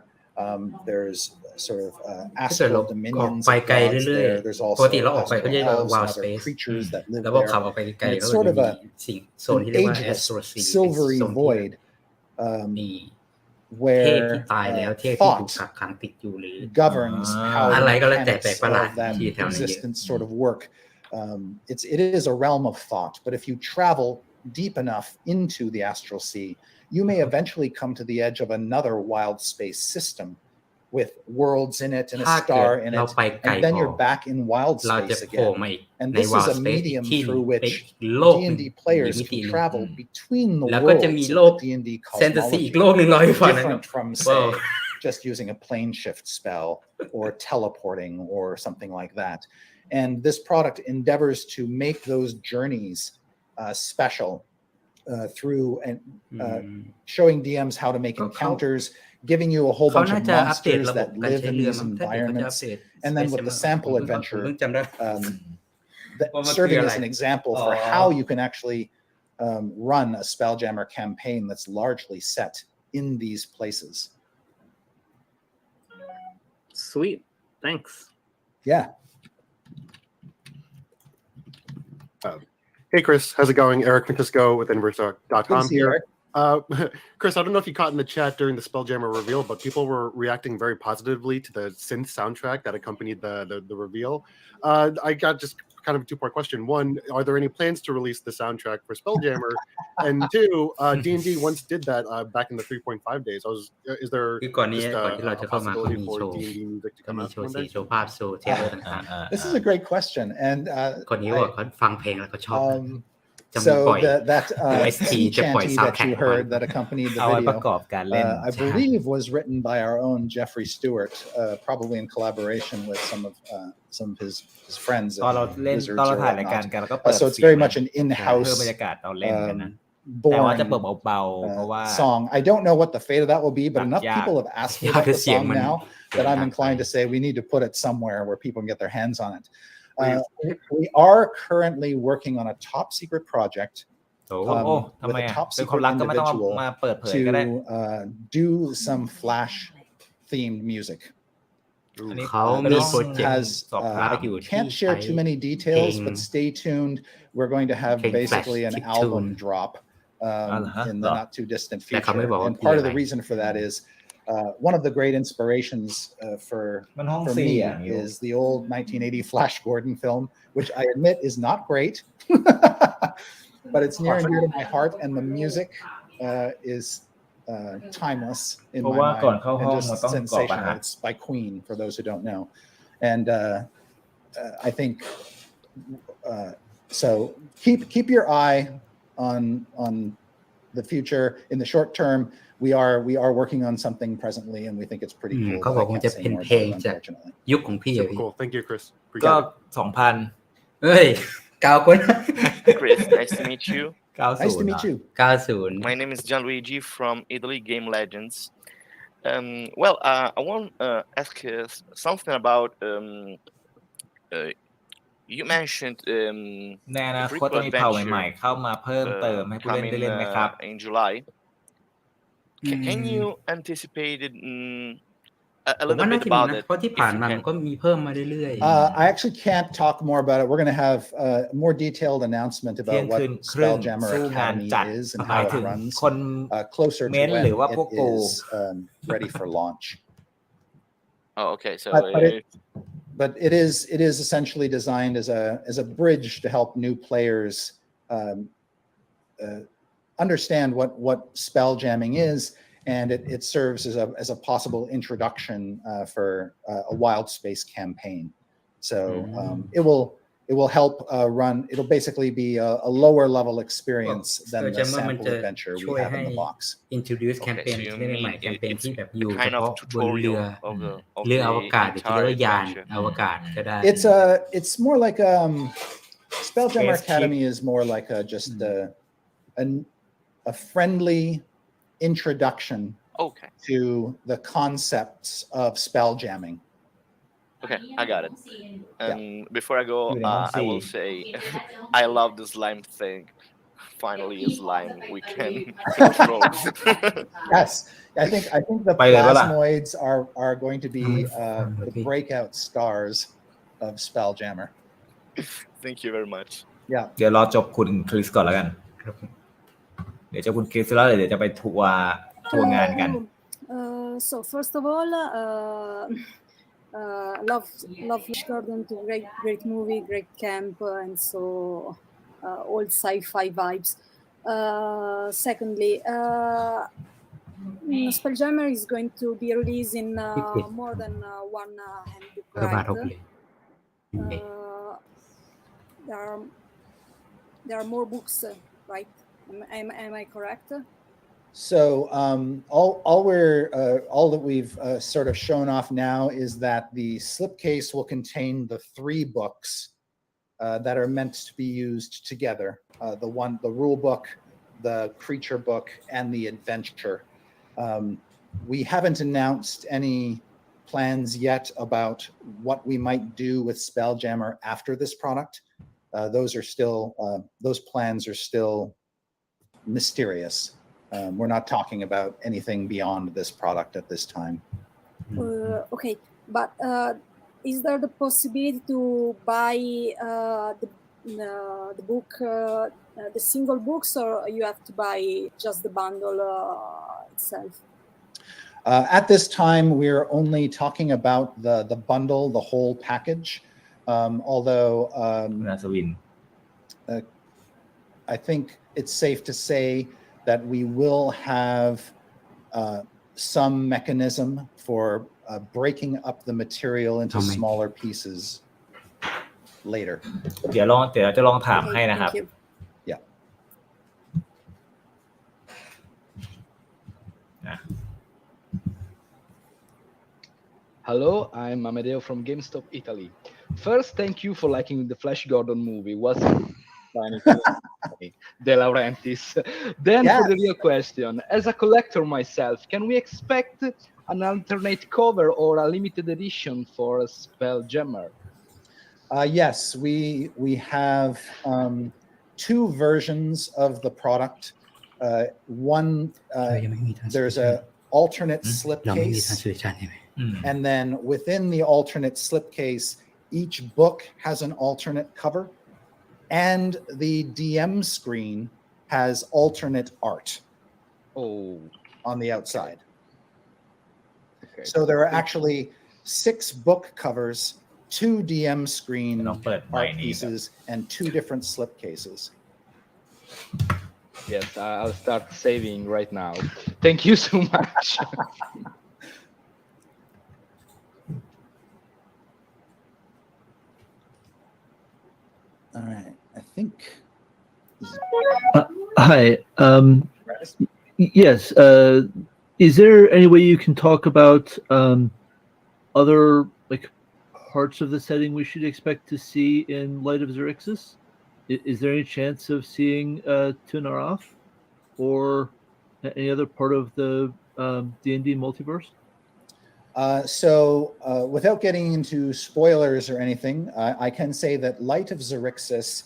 There's sort of ถ้าเกิด astral เราออก dominions ไป of ไกล gods เรื่อย there. There's ๆปกติ also เราออกไปเขาเรียกว่า astral elves wild and other space creatures that live แล้วพอ there. ขับออกไปไกล And ก็ it's จะ sort of มี a สิ่งโซน an ที่เรียกว่า ageless, Astral Sea เป็น silvery โซนที่ void มี เทพที่ where ตายแล้วเทพที่ถูก thought กักขังติดอยู่หรือ governs how อะไร the ก็แล้วแต่ mechanics แปลกประหลาด of that ที่แถวนั้นเยอะ existence sort of work. It is a realm of thought, but if you travel deep enough into the astral sea, you may eventually come to the edge of another wild space system with worlds in it and a ถ้าเกิด star in เรา it, ไปไกล and then พอ you're back in wild เราจะ space โผล่ again. มาอีก And ใน this is wild a space อีก medium ที่หนึ่ง through เป็น which โลกหนึ่ง D&D อีก players มิติ can หนึ่ง travel between the แล้วก็จะมี worlds โล of ก the D&D แฟนตาซีอีก cosmology, โลกหนึ่งรออยู่ฝั่งนั้น different from ว้าว say just using a plane shift spell or teleporting or something like that. And this product endeavors to make those journeys special through and showing DMs how to make encounters, giving you a whole เขา bunch น่า of จะอัปเดต monsters ระบบ that การ live ใช้ in เรือ these มั้งถ้าเกิดเขาจะอัป environments. เดต And then with the sample ผม adventure, เพิ่งจำได้ ว่ามันคือ serving อะไร as an example อ๋อ for how you can actually run a Spelljammer campaign that's largely set in these places. Sweet. Thanks. Yeah. Hey, Chris. How's it going? Eric Francisco with Good Inverstalk.com to see you, here. Eric. Chris, I don't know if you caught in the chat during the Spelljammer reveal, but people were reacting very positively to the synth soundtrack that accompanied the reveal. I got just kind of a two-part question. One, are there any plans to release the soundtrack for Spelljammer? And two, D&D once did that back in the 3.5 days. Is there คือก่อนนี้ just ก่อนที่เรา a จะเข้ามาก็ possibility มี for โชว์ D&D music to ก็ come มี out โชว์ one สี day? โชว์ภาพโชว์เทเลอร์ต่าง This is a great question. And ๆคนนี้บอกเขาฟังเพลงแล้วเขาชอบนะ จะมี so ปล่อย that OST sea จะปล่อย chanty that soundtrack you มา heard that accompanied the เอาไว้ประ video, กอบการเล่น I believe was written by our own Jeffrey Stewart, probably in collaboration with some of his friends ตอนเรา at เล่น Wizards ตอนเรา or ถ่ายรายการ whatnot. กันเราก็เปิด So it's เสียง very นะ much an เพิ่ม in-house บรรยากาศตอนเล่นกันนะ born แต่ว่าจะเปิดเบาๆเพราะว่า song. I don't know what the fate of that will be, but enough ยาก people have asked me ยาก about the เสียง song มัน now that I'm ดัง inclined to say we need to put it somewhere where people can get their hands on it. We are currently working on a top secret project โอ้โหทำ with ไม a อ่ะ top เป็นความ secret รักก็ไม่ต้อง individual มาเปิดเผยก็ได้ to do some Flash themed music. อันนี้ เขา This มีโปรเจกต์ has สอบถามอยู่ที่ can't ใช้ share too many details, เพลง but stay tuned. We're going to have เพลง basically Flash an chip album tune drop in the not too distant แต่เขาไม่ future. บอกว่า And คือ part อะ of ไร the reason for that is one of the great inspirations for มันห้อง for สี่ me อ่ะอยู่ is the old 1980 Flash Gordon film, which I admit is not great, but it's near and dear to my heart, and the music is timeless in เพราะ my ว่าก่อน mind เข้า and ห้อง just มันต้องกรอกรหั sensational. ส It's by Queen, for those who don't know, and I think so. Keep your eye on the future. In the short term, we are working on something presently, and we think it's pretty อืม cool. เขา But บอ I กมัน can't จะ say เป็น more เพล about ง it, จาก unfortunately. ยุคของพี่อะ Super พี่ cool. Thank you, Chris. ก็ Appreciate it. 2,000 เฮ้ยกาวคน Chris, nice to meet you. Nice to meet you. 90 My name is Gianluigi from Italy Game Legends. Well, I want to ask something about. You mentioned ในอนาคต virtual จะมีเผ่าใหม่ adventure ๆ เข้ามาเพิ่มเติมให้ผู้เล่น coming ได้เล่นไหมครับ in July. Can you anticipate it, a ผม little ว่าน่า bit จะมี about นะ it? เพราะที่ if ผ่าน you มา can? มันก็มีเพิ่มมาเรื่อย I actually can't talk more about it. We're going to have a more detailed announcement เที่ย about ง what คืนครึ่ง Spelljammer สู้งาน Academy จัด is and หมาย how ถึ it ง runs คน closer to เม้น when หรือว่า it พวกกู is ready for launch. Oh, okay. So But it is essentially designed as a bridge to help new players understand what spelljamming is, and it serves as a possible introduction for a wild space campaign. So it will help run. It'll basically be a lower level experience than the Spelljammer มัน sample จะ adventure ช่ we วย have ให้ in the box. introduce แคมเปญ so you ที่ใหม่ mean แคมเปญ it's ที่แบบ a อยู่เฉ kind พาะ of บนเรือ tutorial of เรืออว the กาศหรือที่เรียก entire ว่ายาน adventure. อวกาศก็ได้ It's more like Spelljammer Spaceship. Academy is more like just a friendly introduction Okay. to the concepts of spelljamming. Okay, I got it. And before I go, I will say I love the slime thing. Finally, a slime we can control. Yes, I think the By the way, plasmoids are going to be the breakout stars of Spelljammer. Thank you very much. Yeah. เดี๋ยวรอจบคุณคริสก่อนแล้วกันเดี๋ยวจะคุณคริสแล้วเดี๋ยวจะไปทัวร์งานกัน So first of all, love Gordon, to great movie, great camp, and so old sci-fi vibes. Secondly, Spelljammer is going to be released in more than one handbook, right? There are more books, right? Am I correct? So all that we've sort of shown off now is that the slipcase will contain the 3 books that are meant to be used together: the rule book, the creature book, and the adventure. We haven't announced any plans yet about what we might do with Spelljammer after this product. Those plans are still mysterious. We're not talking about anything beyond this product at this time. Okay, but is there the possibility to buy the book, the single books, or you have to buy just the bundle itself? At this time, we're only talking about the bundle, the whole package. Although I think it's safe to say that we will have some mechanism for breaking up the material into smaller pieces later. เดี๋ยวจะลองถามให้นะครับ Yeah. Hello, I'm Amedeo from GameStop Italy. First, thank you for liking the Flash Gordon movie. Was De Laurentiis. Then for the real question, as a collector myself, can we expect an alternate cover or a limited edition for Spelljammer? Yes, we have 2 versions of the product. One, there's a alternate slipcase, and then within the alternate slipcase, each book has an alternate cover. And the DM screen has alternate art on the outside. Okay. So there are actually 6 book covers, 2 DM screen art pieces, and 2 different slipcases. Yes, I'll start saving right now. Thank you so much. All right, I think. Hi. Yes. Is there any way you can talk about other parts of the setting we should expect to see in Light of Xerxes? Is there any chance of seeing Tunaroth or any other part of the D&D multiverse? Without getting into spoilers or anything, I can say that Light of Xerxes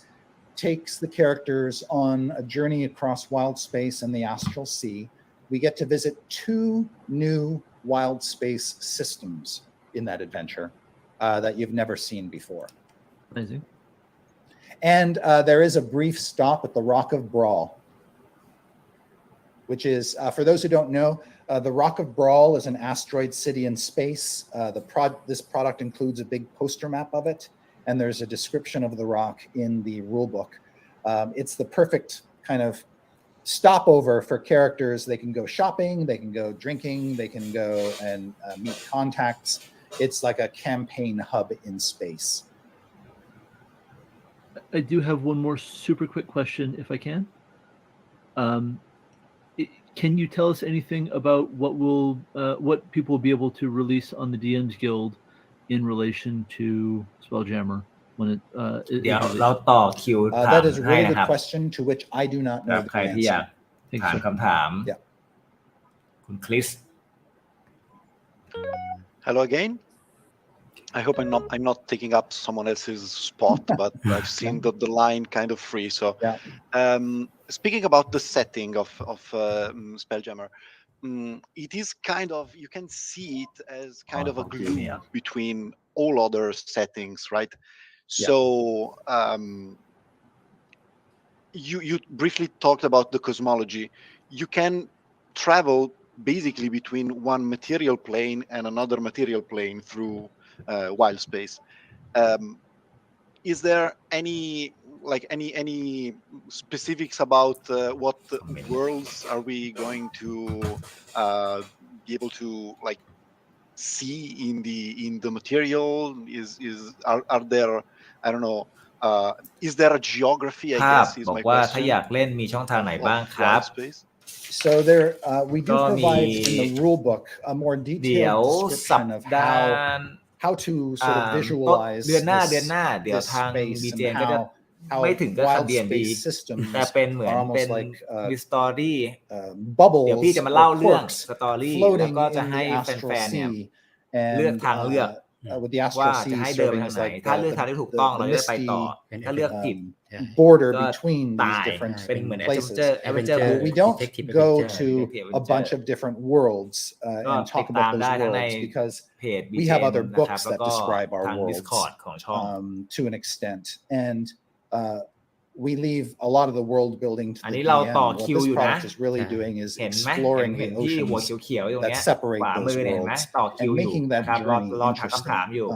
takes the characters on a journey across wild space and the Astral Sea. We get to visit 2 new wild space systems in that adventure that you've never seen before. Amazing. And there is a brief stop at the Rock of Brawl, which is, for those who don't know, the Rock of Brawl is an asteroid city in space. This product includes a big poster map of it, and there's a description of the rock in the rulebook. It's the perfect kind of stopover for characters. They can go shopping, they can go drinking, they can go and meet contacts. It's like a campaign hub in space. I do have one more super quick question, if I can. Can you tell us anything about what people will be able to release on the DM's Guild in relation to Spelljammer when it is เดี๋ยวเราต่อคิวถาม That is a ให้ really นะ good ครับ question to which I do not know ใคร the ที่อยาก answer. ถามคำถาม Yeah. คุณคริส Hello again. I hope I'm not taking up someone else's spot, but I've seen the line kind of free. So, speaking about the setting of Spelljammer, it is kind of, you can see it as kind of a glue between all other settings, right? So you briefly talked about the cosmology. You can travel basically between one material plane and another material plane through wild space. Is there any specifics about what worlds are we going to be able to see in the material? Are there, I don't know, is there a geography? I ภาพ guess is บอก my ว่าถ้า question. อยากเล่นมีช่องทางไหนบ้างครับ Wild space. So there, we do ก็มี provide in the rule book a more เดี๋ยว detailed สัป description of ดาห์ how to sort of visualize เดือนหน้า this, เดี๋ยว this ทาง space and BGN ก็จะ how ไม่ถึงก็ทำ wild D&D space systems แต่เป็นเหมือน are เป็ almost น like มีสตอรี่ bubbles เดี๋ยวพี่จะมาเล่า or เรื่อง quirks สตอรี่ floating แล้วก็จะ in ให้ the แ Astral ฟนๆเนี่ย Sea เลือก and ทางเลือก with the ว่า Astral จะ Sea ให้เดินไป serving ทาง as ไหน like ถ้าเลือกทางที่ถูกต้องเราจะได้ไปต่อ ถ้าเลือกผิด border ก็ between these ตาย different เป็นเหมือน places. Adventure We don't go to Detective a bunch of different worlds ก็ and ติ talk ดตาม about ได้ those ทั้งใน worlds because เพจ we have BGN other นะครับ books แล้ว that ก็ describe our ทาง worlds Discord ของช่อง to an extent, and we leave a lot of the world building to อัน the นี้เรา DM. ต่อ What คิว this อยู่นะ product is really doing is เห็นไหม exploring เห็ the นที่หัว oceans เขียวๆอยู่ตรง that เนี้ย separate ขวา those มือเนี่ยเห็นไหม worlds ต่อคิว and อยู่ making นะ that ครับ journey รอถามคำถาม interesting. อยู่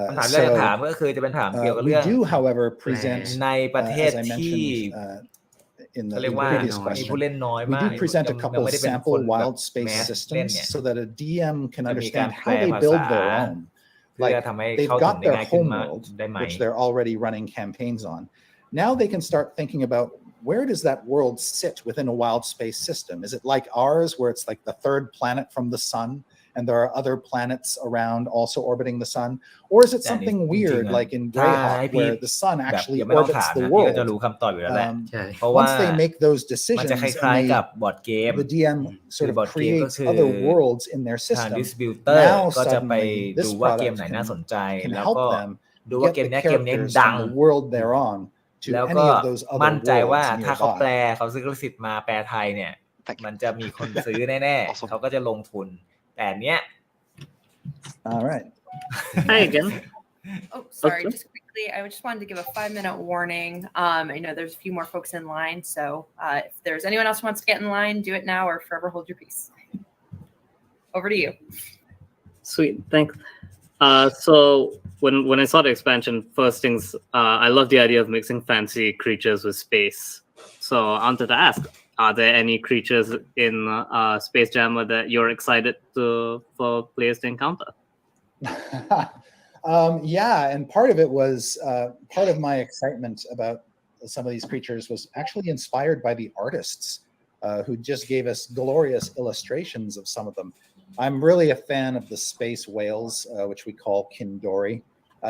คำถามแรกจะถามก็คือจะเป็นถามเกี่ยวกับ we เรื่อง do, however, present ในประเทศ as I ที่ mentioned in เขา the เรียกว่า previous มีผู้ question. เล่นน้อย We มาก do present a ยัง couple ไม่ of ได้เป็นคน sample แบบ wild แม space สเล่น systems เนี่ย so that a DM can จะมีการ understand แปล how they ภา build ษา their own. เพื่อ Like ทำให้ they've เข้าถึง got ได้ their ง่ายขึ้น home มา world, ได้ไหม which they're already running campaigns on. Now they can start thinking about where does that world sit within a wild space system? Is it like ours, where it's like the third planet from the sun, and there are other planets around also orbiting the sun? Or is it แต่อันนี้ something จริง weird ๆอะ like in ถ้าให้ Greyhawk, พี่ where the sun แบบ actually ยังไม่ต้อง orbits ถาม the นะพี่ก็จะ world? รู้คำตอบอยู่แล้วแหละ เพราะว่า Once they make those มันจะ decisions คล้าย and ๆกับบอร์ดเกม the DM คื sort อ of บอร์ดเกมก็ creates คือ other worlds in their ทาง system, ดิสติบิวเตอร์ now ก็จะไป suddenly ดู this ว่าเกม product ไหนน่าสนใจ can แล้ว help ก็ them ดูว่า get เกม the เนี้ยเกมนี้ characters ดัง from the world they're on to แล้วก็ any of those other มั่นใจว่า worlds ถ้าเขาแปล nearby. เขาซื้อลิขสิทธิ์มาแปลไทยเนี่ย มันจะมีคนซื้อแน่ๆ เขาก็จะลงทุน แต่เนี้ย All right. Hi again. Oh, sorry. Okay. Just quickly, I just wanted to give a 5-minute warning. I know there's a few more folks in line, so if there's anyone else who wants to get in line, do it now or forever hold your peace. Over to you. Sweet, thanks. So when I saw the expansion, first things, I love the idea of mixing fancy creatures with space. So I wanted to ask, are there any creatures in Space Jammer that you're excited for players to encounter? Yeah, and part of it was part of my excitement about some of these creatures was actually inspired by the artists who just gave us glorious illustrations of some of them. I'm really a fan of the space whales, which we call Kindori.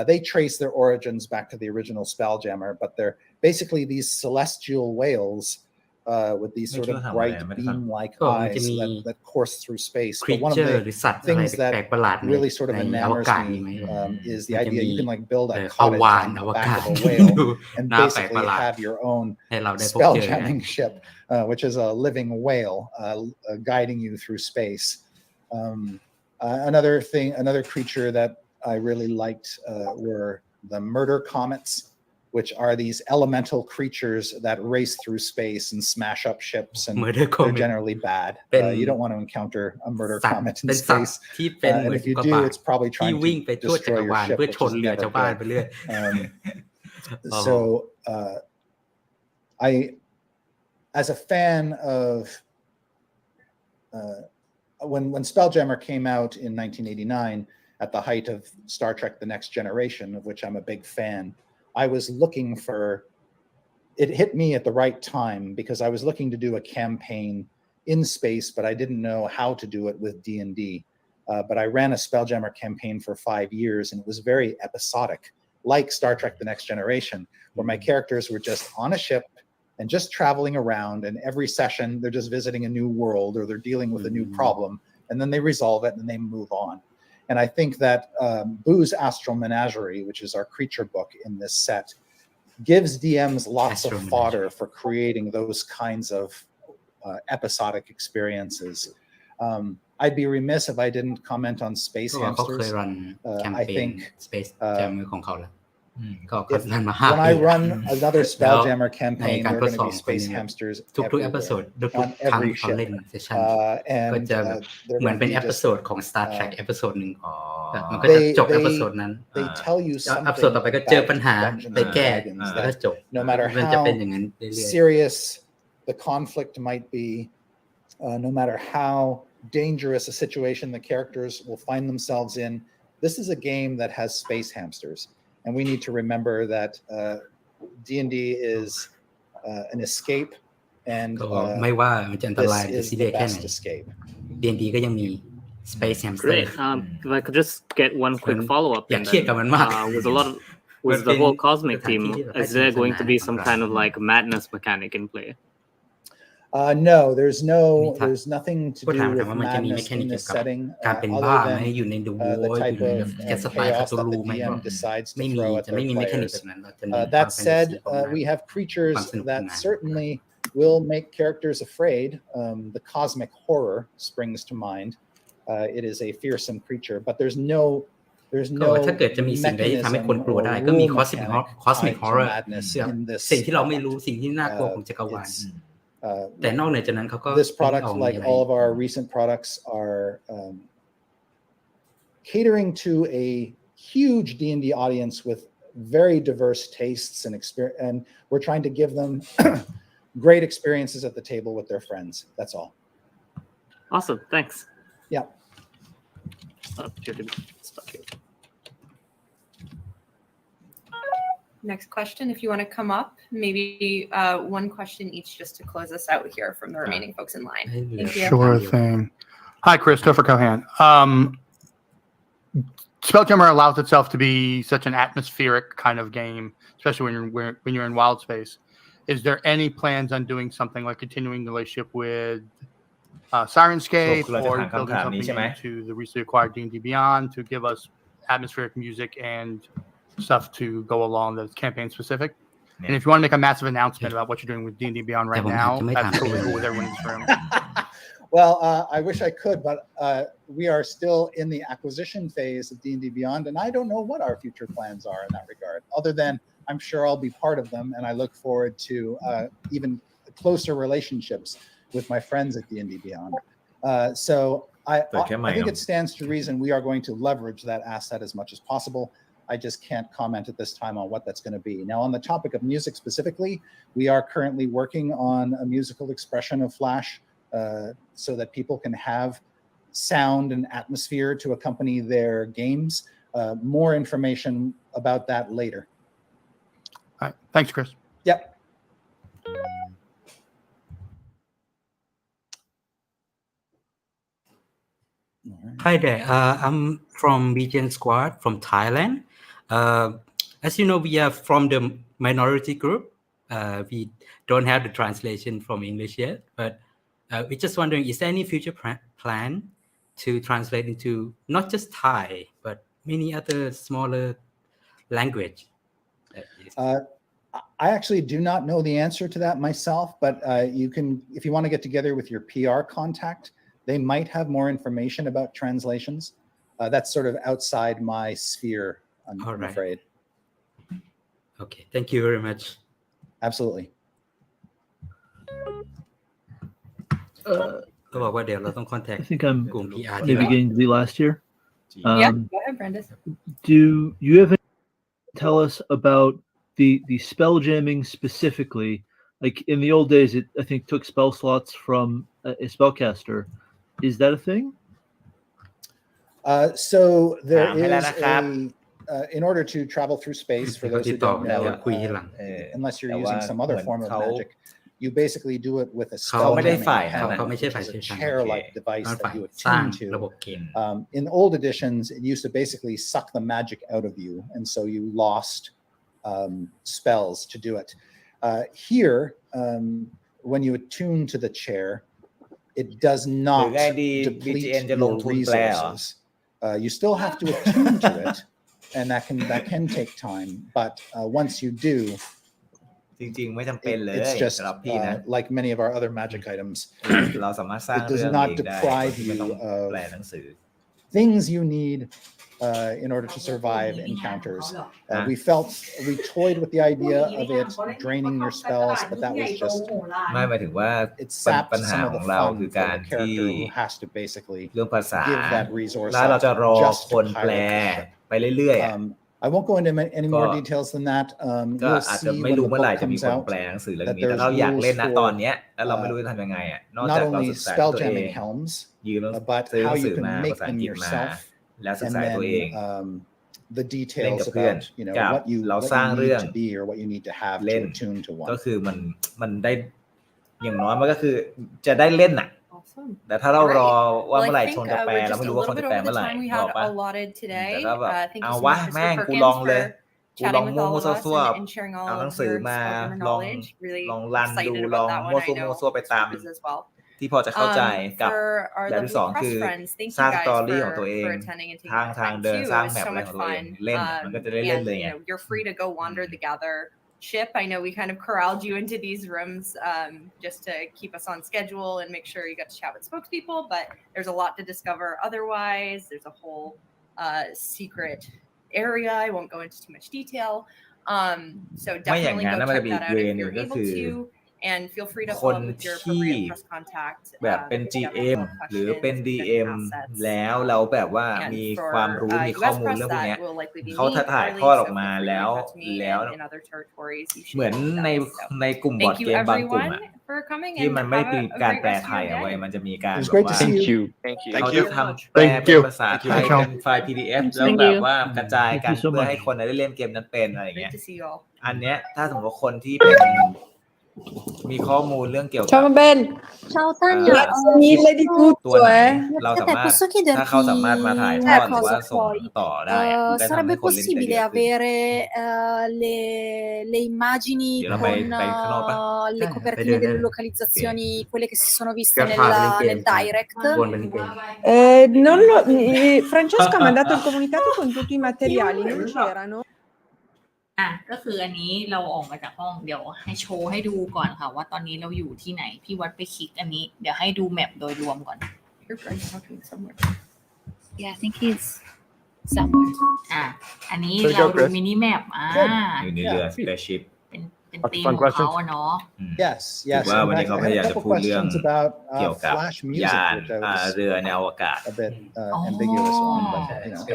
They trace their origins back to the original Spelljammer, but they're basically these celestial whales with these sort of bright beam-like eyes that course through space. But one of the things that really sort of enamors me is the idea you can like build a cottage on the back of a whale and basically have your own spelljamming ship, which is a living whale guiding you through space. Another creature that I really liked were the murder comets, which are these elemental creatures that race through space and smash up ships, and they're generally bad. You don't want to encounter a murder comet in space. And if you do, it's probably trying to destroy your ship, which is never good. So as a fan of when Spelljammer came out in 1989, at the height of Star Trek: The Next Generation, of which I'm a big fan, I was looking for, it hit me at the right time because I was looking to do a campaign in space, but I didn't know how to do it with D&D. But I ran a Spelljammer campaign for 5 years, and it was very episodic, like Star Trek: The Next Generation, where my characters were just on a ship and just traveling around, and every session they're just visiting a new world or they're dealing with a new problem, and then they resolve it and they move on. And I think that Boo's Astral Menagerie, which is our creature book in this set, gives DMs lots of fodder for creating those kinds of episodic experiences. I'd be remiss if I didn't comment on Space เพราะว่าเขาเคย Hamsters. รันแคม I เปญ think Space Jammer ของเขาแล้วก็ if รันมา when 5 I ปี run another แล้ว Spelljammer ใน campaign, การ there ท are ด going ส to อบ be คน space นี้ hamsters ทุก everywhere เอพิโซดทุก on ครั้ง every เขา ship. เล่นเซสชั่นก็ And จะแบบ they're เหมือน going to เป็น be เอพิ just โซดของ Star Trek เอพิโซดหนึ่งมันก็จะจบเอพิโซดนั้น they tell you เอพิโซด something ต่อไปก็เจอ about ปัญหา Dungeons ไป and แก้ Dragons แล้วก็ that จบ no matter มันจะ how เป็นอย่างนั้นเรื่อยๆ serious the conflict might be, no matter how dangerous a situation the characters will find themselves in, this is a game that has space hamsters. And we need to remember that D&D is an escape, and ก็ไม่ว่ามันจะอันตราย this หรือ is ซีเรีย the สแค่ไหน best escape. D&D ก็ยังมี Space Hamster Great. If I could just get one quick follow-up, อยาก and เครียด then, กับมันมาก with a lot of with the whole cosmic team, is there going to be some kind of like madness mechanic in play? No, there's nothing to ก็ do ถาม with ว่ามันจะมีเม madness คานิ in ก this เกี่ยวกับ setting, การเป็น other บ้าไหม than อยู่ใน The the Wall อยู่ type ใน of แคสไตล์ chaos คาตู that ลู the ไหม DM decides to ไม่มี throw at จะไม่ their มีเมคานิก players. แบบนั้นเราจะเน้น That ความแฟนตา said, ซีประมาณ we have creatures ความสนุกส that นาน certainly will make characters afraid. The cosmic horror springs to mind. It is a fearsome creature, but there's no ก็ถ้าเกิดจะมีสิ่งใดที่ทำให้คนกลัวได้ก็มี Cosmic Horror สิ่งที่เราไม่รู้สิ่งที่น่ากลัวของจักรวาลแต่นอกเหนือจากนั้นเขาก็ This product, like all of our recent products, are catering to a huge D&D audience with very diverse tastes and experience, and we're trying to give them great experiences at the table with their friends. That's all. Awesome. Thanks. Yeah. Next question, if you want to come up, maybe one question each just to close us out here from the remaining folks in line. Thank you. Sure thing. Hi, Christopher Cohan. Spelljammer allows itself to be such an atmospheric kind of game, especially when you're in wild space. Is there any plans on doing something like continuing the relationship with Sirenscape or building something into the recently acquired D&D Beyond to give us atmospheric music and stuff to go along that's campaign specific? And if you want to make a massive announcement about what you're doing with D&D Beyond right now, that's totally cool with everyone in this room. Well, I wish I could, but we are still in the acquisition phase of D&D Beyond, and I don't know what our future plans are in that regard, other than I'm sure I'll be part of them, and I look forward to even closer relationships with my friends at D&D Beyond. So I think it stands to reason we are going to leverage that asset as much as possible. I just can't comment at this time on what that's going to be. Now, on the topic of music specifically, we are currently working on a musical expression of Flash, so that people can have sound and atmosphere to accompany their games. More information about that later. All right. Thanks, Chris. Yep. Hi there. I'm from BGN Squad from Thailand. As you know, we are from the minority group. We don't have the translation from English yet, but we're just wondering, is there any future plan to translate into not just Thai, but many other smaller language? I actually do not know the answer to that myself, but you can, if you want to get together with your PR contact, they might have more information about translations. That's sort of outside my sphere, I'm afraid. Okay, thank you very much. Absolutely. ก็บอกว่าเดี๋ยวเราต้อง contact I think I'm กลุ่ม PR maybe getting to the last year. Yeah, go ahead, Brandis. Do you have any tell us about the spell jamming specifically? Like in the old days, it I think took spell slots from a spellcaster. Is that a thing? So there is in order to travel through space, for those who don't know, unless you're using some other form of magic, you basically do it with a spell jamming pen, which is a chair-like device that you attune to. In old editions, it used to basically suck the magic out of you, and so you lost spells to do it. Here, when you attune to the chair, it does not deplete your resources. You still have to attune to it, and that can take time. But once you do, จริงๆไม่จำเป็นเลย it's just สำหรับพี่นะ like many of our other magic items. เราสามารถสร้าง It เรื่ does อง not เองได้ deprive ไม่ you ต้อง of แปลหนังสือ things you need in order to survive encounters. We toyed with the idea of it draining your spells, but that was just ไม่หมายถึงว่า it sapped ปัญหา some of ข the องเรา fun คือ for การ the ที่ character who has to basically เรื่องภาษา give that resource แล้วเราจะรอ just คน to แปล pirate the ship. ไปเรื่อยๆ I won't go into any more ก็ details than that. ก็ You'll อาจจะ see ไม่ when รู้ the เมื่อไหร่ book จะมี comes คน out แปลหนังสือเรื่อง that นี้แต่ there's เราอยากเล่น rules นะ for ตอนเนี้ยแล้วเราไม่รู้จะทำยังไงอ่ะนอก not จากเรา only ศึกษาตัวเอง spelljamming helms, ยืม but ซื้อหนั how งสื you อมา can ภา make ษาอัง them กฤษมา yourself, แล้วศึก and ษาตัวเอง then the เล่น details กับเพื่อน about, you know, กับ what you เราสร้าง need เรื่อง to be or what you need to have เล่ to น attune to ก็ one. คือมันได้อย่างน้อยมันก็คือจะได้เล่นน่ะ แต่ถ้าเรารอว่าเมื่อไหร่ชนจะแปลเราไม่รู้ว่าคนจะแปลเมื่อไหร่บอกป่ะแต่ถ้าแบบเอาวะแม่งกูลองเลยกูลองมั่วๆซั่วๆเอาหนังสือมาลองรันดูลองมั่วซั่วไปตามที่พอจะเข้าใจกับแบบที่สองคือสร้างสตอรี่ของตัวเองทางเดินสร้างแมปอะไรของตัวเองเล่นมันก็จะได้เล่นเลยไง You're free to go wander the gather ship. I know we kind of corralled you into these rooms just to keep us on schedule and make sure you got to chat with spokespeople, but there's a lot to discover otherwise. There's a whole secret area. I won't go into too much detail. So definitely go check that out if you're able to. And feel free to คน follow with your ที่ appropriate press contact แบบเป็น if you have GM more หรือ questions, เป็น different DM assets. แล้วเราแบบว่า And มี for ความรู้มีข้อ US มูล press เรื่องพวก that เนี้ย will likely be เขา me ถ่าย early, ทอดอ so อกมา feel free to แล้ว reach out to me แล้ว in other territories. You should เหมือน know ใน that. So ในกลุ่มบอร์ด thank เก you มบางกลุ่ม everyone อะ for coming ที่ and มันไม่ have ได้ a มีการ great แปล rest ไท of ย your เอาไว้ day. มันจะมีการ It was แบบ great to ว่า see you.เขา Thank จะ you. ทำแปล Thank เป็น you. ภาษาไทย Thank you. เป็นไฟล์ PDF แล้ว Thank แบบ you. ว่ากระจายกัน Thank you so เพื่อ much. ให้คนได้เล่นเกมนั้นเป็นอะไรอย่างเงี้ย Great to see you all. อันเนี้ยถ้าสมมติว่าคนที่เป็นมีข้อมูลเรื่องเกี่ยวกับ Ciao Ben. Ciao Tania. Grazie mille di ตัว tutto, ไหน eh. เราสามารถ Posso ถ้าเขาสามารถมาถ่ายทอด chiederti หรือว่า una ส่ง cosa ต่อได้อะมันก็ทำให้ sarebbe คนเล่นได้เย possibile อะขึ้น avere le immagini เดี๋ยวเราไป con ไปข้างนอกปะ le copertine delle localizzazioni, quelle che si sono viste nel Direct? Francesca mi ha dato il comunicato con tutti i materiali, non c'erano. ก็คืออันนี้เราออกมาจากห้องเดี๋ยวให้โชว์ให้ดูก่อนค่ะว่าตอนนี้เราอยู่ที่ไหนพี่วัดไปคลิกอันนี้เดี๋ยวให้ดูแมปโดยรวมก่อน Yeah, I think he's somewhere. อันนี้เราดูมินิแมปอยู่ในเรือ spaceship เป็นธีมของเขาอะเนาะ Yes, ถื yes. อว่า In วันนี้ fact, เขา I พยายาม had a จะ couple พูดเรื่อง questions about เกี่ยวกับ flash ยา music, น which I was เรือในอวกาศ a bit ambiguous on, but you know, is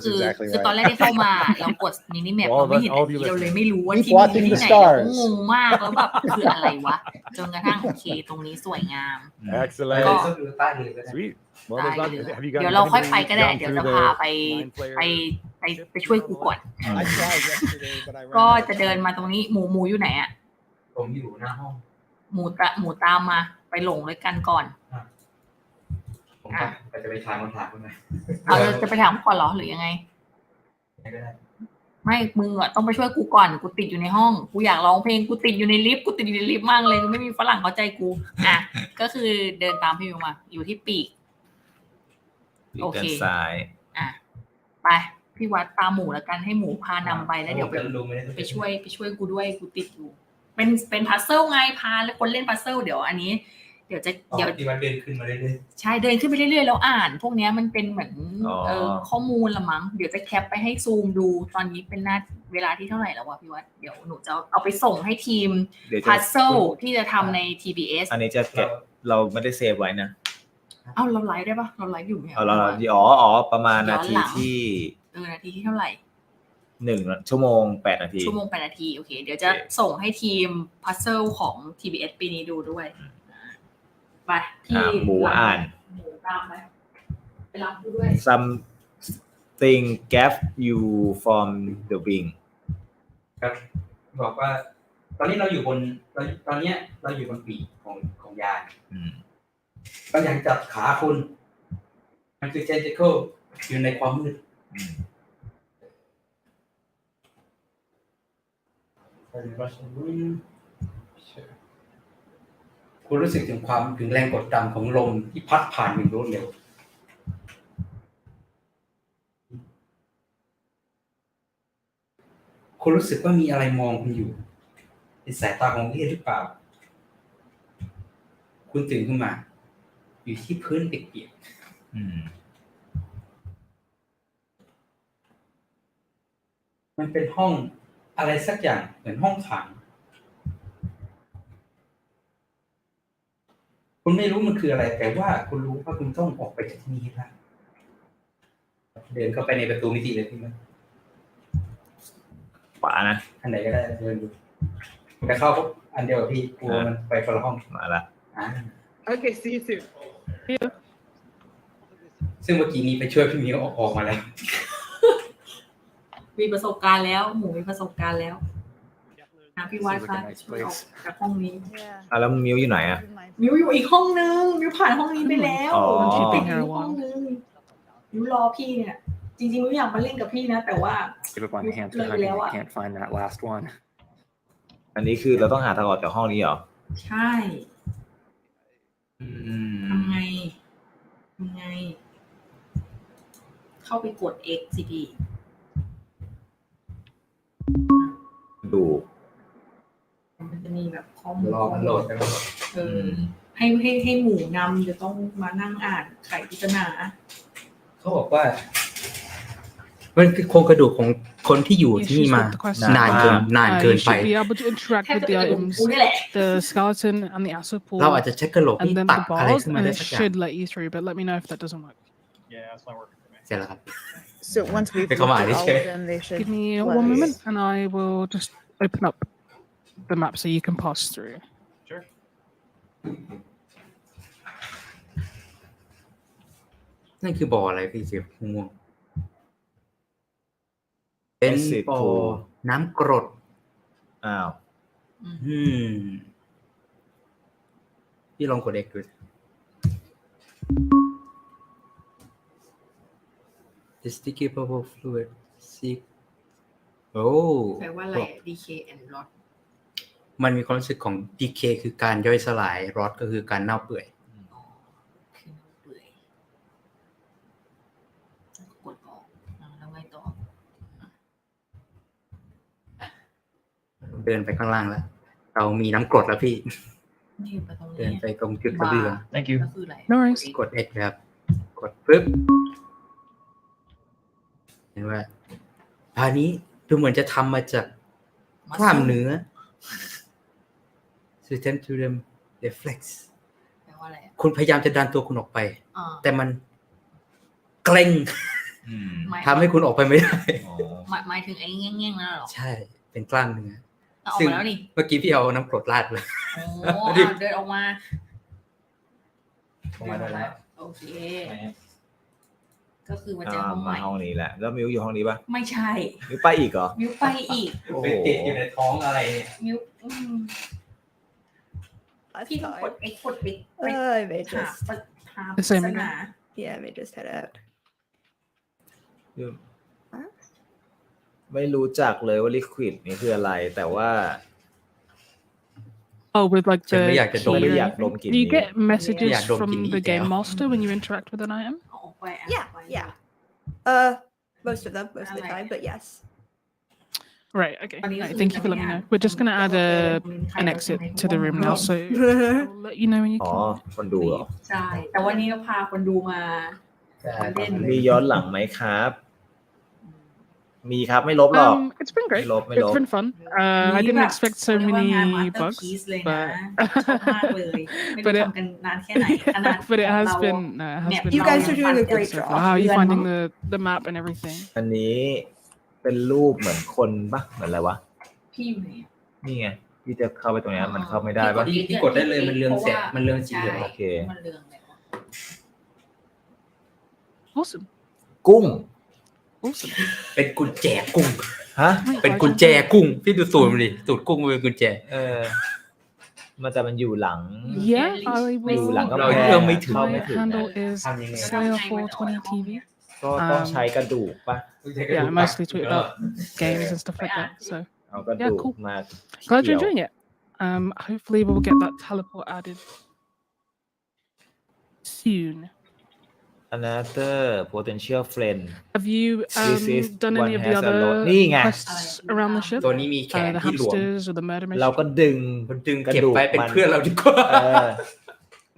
คือ exactly คือตอนแรก right. ที่เข้ามาเรากดมินิแมปเราไม่เห็นเราเลยไม่รู้ว่า Keep ที่นี่ watching ที่ the ไหนเรา stars. งงมากแล้วแบบคืออะไรวะจนกระทั่งโอเคตรงนี้สวยงาม Excellent. ก็ Sweet. Well, ได้ there's เล not, ย have you เดี๋ยว gotten เราค่อยไป anybody ก็ได้ down เดี๋ยว through จะ the พาไป 9 player ไปช่วยกูก่อน I tried yesterday, but I ก็ ran out จะ of เดิน time. มาตรงนี้หมูอยู่ไหนอะ ผมอยู่หน้าห้อง หมูตามมาไปหลงด้วยกันก่อน ผมก็จะไปทางคำถามคุณไหม เอาเราจะไปถามก่อนเหรอหรือยังไง ก็ได้ ไม่มึงอะต้องไปช่วยกูก่อนกูติดอยู่ในห้องกูอยากร้องเพลงกูติดอยู่ในลิฟต์กูติดอยู่ในลิฟต์มากเลยไม่มีฝรั่งเข้าใจกูก็คือเดินตามพี่มิวมาอยู่ที่ปีกโอเค ด้านซ้าย ไปพี่วัดตามหมูแล้วกันให้หมูพานำไปแล้วเดี๋ยวไปช่วยกูด้วยกูติดอยู่เป็นพัซเซิลไงพาแล้วคนเล่นพัซเซิลเดี๋ยวอันนี้เดี๋ยวที่มันเดินขึ้นมาเรื่อย ใช่เดินขึ้นไปเรื่อยๆแล้วอ่านพวกนี้มันเป็นเหมือนข้อมูลละมั้งเดี๋ยวจะแคปไปให้ซูมดูตอนนี้เป็นหน้าเวลาที่เท่าไหร่แล้ววะพี่วัดเดี๋ยวหนูจะเอาไปส่งให้ทีมพัซเซิลที่จะทำใน TBS อันนี้จะเก็บเราไม่ได้เซฟไว้นะ เอ้าเราไลฟ์ได้ปะเราไลฟ์อยู่ไหม เราประมาณนาทีที่นาทีที่เท่าไหร่1 ชั่วโมง 8 นาทีชั่วโมง 8 นาทีโอเคเดี๋ยวจะส่งให้ทีมพัซเซิลของ TBS ปีนี้ดูด้วยไปที่ หมูอ่าน หมูตามไปรับดูด้วย something gave you from the wing ครับบอกว่าตอนนี้เราอยู่บนตอนนี้เราอยู่บนปีกของยานก็ยังจับขาคุณมันคือ tentacle อยู่ในความมืดคุณรู้สึกถึงแรงกดดันของลมที่พัดผ่านอย่างรวดเร็ว คุณรู้สึกว่ามีอะไรมองคุณอยู่เป็นสายตาของพี่หรือเปล่าคุณตื่นขึ้นมาอยู่ที่พื้นเปียกๆมันเป็นห้องอะไรสักอย่างเหมือนห้องขังคุณไม่รู้มันคืออะไรแต่ว่าคุณรู้ว่าคุณต้องออกไปจากที่นี่ให้ได้เดินเข้าไปในประตูมิติเลยพี่มันขวานะอันไหนก็ได้เดินดูแต่เข้าอันเดียวพี่กลัวมันไปคนละห้องมาละ Okay, see you soon. ซึ่งเมื่อกี้นี้ไปช่วยพี่มิวออกมาแล้วมีประสบการณ์แล้วหมูมีประสบการณ์แล้วพี่วัดค่ะช่วยออกจากห้องนี้ แล้วมิวอยู่ไหนอ่ะ มิวอยู่อีกห้องนึงมิวผ่านห้องนี้ไปแล้วมิวติดอยู่ห้องนึงมิวรอพี่เนี่ยจริงๆมิวอยากมาเล่นกับพี่นะแต่ว่า Everyone hands behind me. I can't find that last one. อันนี้คือเราต้องหาทางออกจากห้องนี้เหรอใช่ทำไงเข้าไปกด X สิดีดูมันจะมีแบบข้อมูลรอมันโหลดไปให้หมู่นำจะต้องมานั่งอ่านไขปริศนาเขาบอกว่ามันคือโครงกระดูกของคนที่อยู่ที่นี่มานานเกินไป Be able to interact with the items, the skeleton and the astral pool, เราอาจจะใช้กระโหลก and then ตั the ดอะไร bars, ขึ้นมา and ได้ it สักอย่าง should let you through. But let me know if that doesn't work. Yeah, that's not working for me. เสร็จแล้วครับ So once we've Come on, looked at all okay. of them, they should give me one moment, and I will just open up the map so you can pass through. Sure. นั่นคือบ่ออะไรพี่เสียม่วงเป็นบ่อน้ำกรดอ้าวพี่ลองกด X ดู The sticky purple fluid seek โอ้แปลว่าอะไร decay and rot มันมีความรู้สึกของ decay คือการย่อยสลาย rot ก็คือการเน่าเปื่อยกดออกแล้วไงต่อเดินไปข้างล่างแล้วเรามีน้ำกรดแล้วพี่เดินไปตรงจุดกระเบื้อง Thank you. No worries. กด X ครับกดปึ๊บเห็นว่าพานี้ดูเหมือนจะทำมาจากกล้ามเนื้อ System to them reflex แปลว่าอะไรคุณพยายามจะดันตัวคุณออกไปแต่มันเกร็งทำให้คุณออกไปไม่ได้หมายถึงไอ้แง่งๆนั่นหรอใช่เป็นกล้ามเนื้อซึ่งเมื่อกี้พี่เอาน้ำกรดราดเลยเดินออกมาได้แล้วโอเคก็คือมาเจอห้องใหม่ห้องนี้แหละแล้วมิวอยู่ห้องนี้ป่ะไม่ใช่มิวไปอีกเหรอมิวไปอีกเป็นติดอยู่ในท้องอะไรมิวพี่กดกดปิดthey just the same yeah they just head out ไม่รู้จักเลยว่าลิควิดนี่คืออะไรแต่ว่า Oh, with like the key. Do you get messages from the game master when you interact with an item? Yeah. Most of them, most of the time, but yes. Right. Okay. Right, thank you for letting me know. We're just gonna add an exit to the room now, so I'll let you know when you can. คนดูเหรอใช่แต่วันนี้ก็พาคนดูมาเล่นมีย้อนหลังไหมครับมีครับไม่ลบหรอก It's been great. It's been fun. I didn't expect so many bugs, but it has been. You guys are doing a great job. How are you finding the map and everything? อันนี้เป็นรูปเหมือนคนปะเหมือนอะไรวะพี่อยู่ไหนนี่ไงพี่จะเข้าไปตรงนี้มันเข้าไม่ได้ปะพี่กดได้เลยมันเรืองแสงมันเรืองสีเหลืองโอเค Awesome. กุ้งเป็นกุญแจกุ้ง ฮะ เป็นกุญแจกุ้งพี่ดูสูตรมันดิสูตรกุ้งเป็นกุญแจมันอยู่หลัง Yeah, I อยู่หลังก็ will. ไม่ถึง My handle is Slayer420TV. ก็ต้องใช้กระดูกป่ะ Yeah, I mostly tweet about games and stuff like that. So เอากระดูกมา glad you're enjoying it. Hopefully we'll get that teleport added soon. another potential friend Have you This is done one any of the has a lot other นี่ไง quests around the ship? ตัวนี้มีแขน The ที่หลวม hamsters or the murder เรา mystery? ก็ดึง เก็บไว้เป็นเพื่อนเราดีกว่า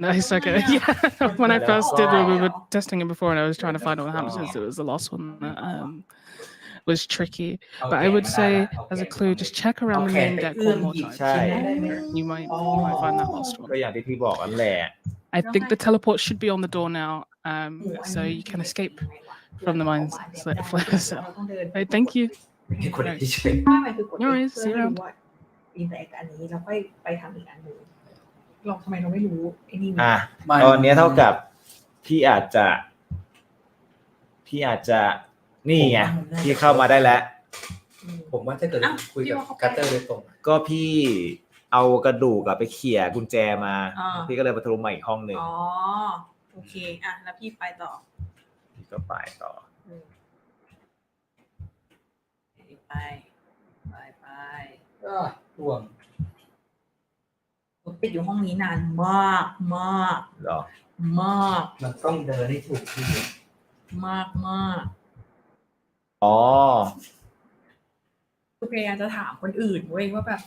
Nice, okay. Yeah. When I first did it, we were testing it before, and I was trying to find all the hamsters. It was the last one that was tricky. But I would say, as a clue, just check around the main deck one more time. ใช่ You might find that last one. ก็อย่างที่พี่บอกนั่นแหละ I think the teleport should be on the door now, so you can escape from the mines. So, right, thank you. ไม่หมายคือกด No worries, see you around. อินเตอร์แอคอันนี้แล้วค่อยไปทำอีกอันหนึ่งเราทำไมเราไม่รู้ไอ้นี่ ตอนนี้เท่ากับพี่อาจจะนี่ไงพี่เข้ามาได้แล้ว ผมว่าถ้าเกิดคุยกับกัตเตอร์โดยตรงก็พี่เอากระดูกไปเขี่ยกุญแจมาพี่ก็เลยมาทะลุมาอีกห้องหนึ่ง อ๋อโอเคอ่ะแล้วพี่ไปต่อ พี่ก็ไปต่อ ไปห่วงปิดอยู่ห้องนี้นานมากหรอมากมันต้องเดินให้ถูกที่มากอ๋อคือพยายามจะถามคนอื่นเว้ยว่าแบบ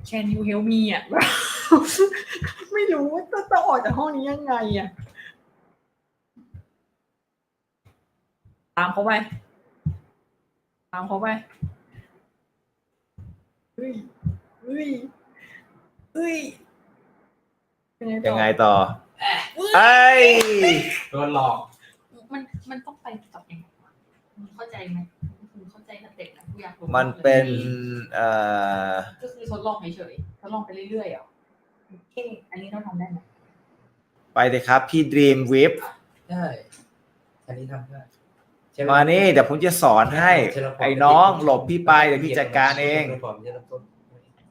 can you help me อ่ะ ไม่รู้ว่าจะออกจากห้องนี้ยังไงอ่ะตามเขาไปเฮ้ยยังไงต่อเอ้ย โดนหลอก มันต้องไปต่อยังไงเข้าใจไหมเข้าใจสเต็ปนะอยากรู้ มันเป็นก็คือทดลองเฉยๆทดลองไปเรื่อยๆอ่ะโอเคอันนี้เราทำได้ไหมไปเลยครับพี่ Dream Whip ได้อันนี้ทำได้มานี่เดี๋ยวผมจะสอนให้ไอ้น้องหลบพี่ไปเดี๋ยวพี่จัดการเอง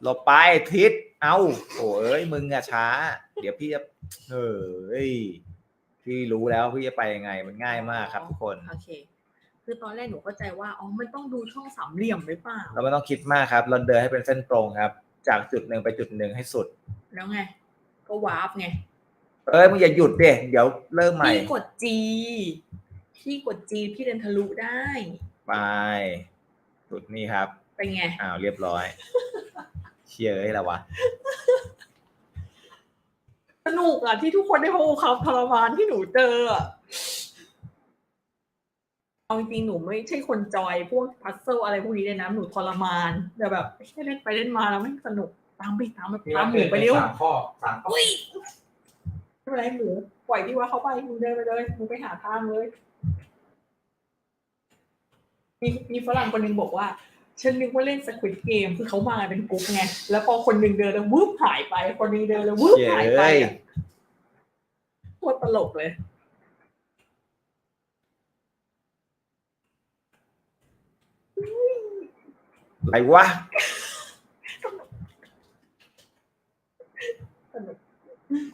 หลบไปทิศเอาโอ้ยมึงอะช้าเดี๋ยวพี่จะพี่รู้แล้วพี่จะไปยังไงมันง่ายมากครับทุกคนโอเคคือตอนแรกหนูเข้าใจว่ามันต้องดูช่องสามเหลี่ยมหรือเปล่าเราไม่ต้องคิดมากครับเราเดินให้เป็นเส้นตรงครับจากจุดหนึ่งไปจุดหนึ่งให้สุดแล้วไงก็วาร์ปไงมึงอย่าหยุดดิเดี๋ยวเริ่มใหม่พี่กด G พี่เดินทะลุได้ไปสุดนี่ครับเป็นไงเรียบร้อยเชื่อให้แล้ววะสนุกที่ทุกคนได้พบความทรมานที่หนูเจอเอาจริงๆหนูไม่ใช่คนจอยพวกพัซเซิลอะไรพวกนี้เลยนะหนูทรมานแต่แบบแค่เล่นไปเล่นมาแล้วไม่สนุกตามหมูไปเร็ว3 ข้ออุ้ยไม่เป็นไรหมูปล่อยที่ว่าเข้าไปมึงเดินไปเลยมึงไปหาทางเลยมีฝรั่งคนนึงบอกว่าฉันนึกว่าเล่นสควิดเกมคือเขามาเป็นกรุ๊ปไงแล้วพอคนนึงเดินแล้ววืบหายไปคนนึงเดินแล้ววืบหายไปโคตรตลกเลยอะไรวะ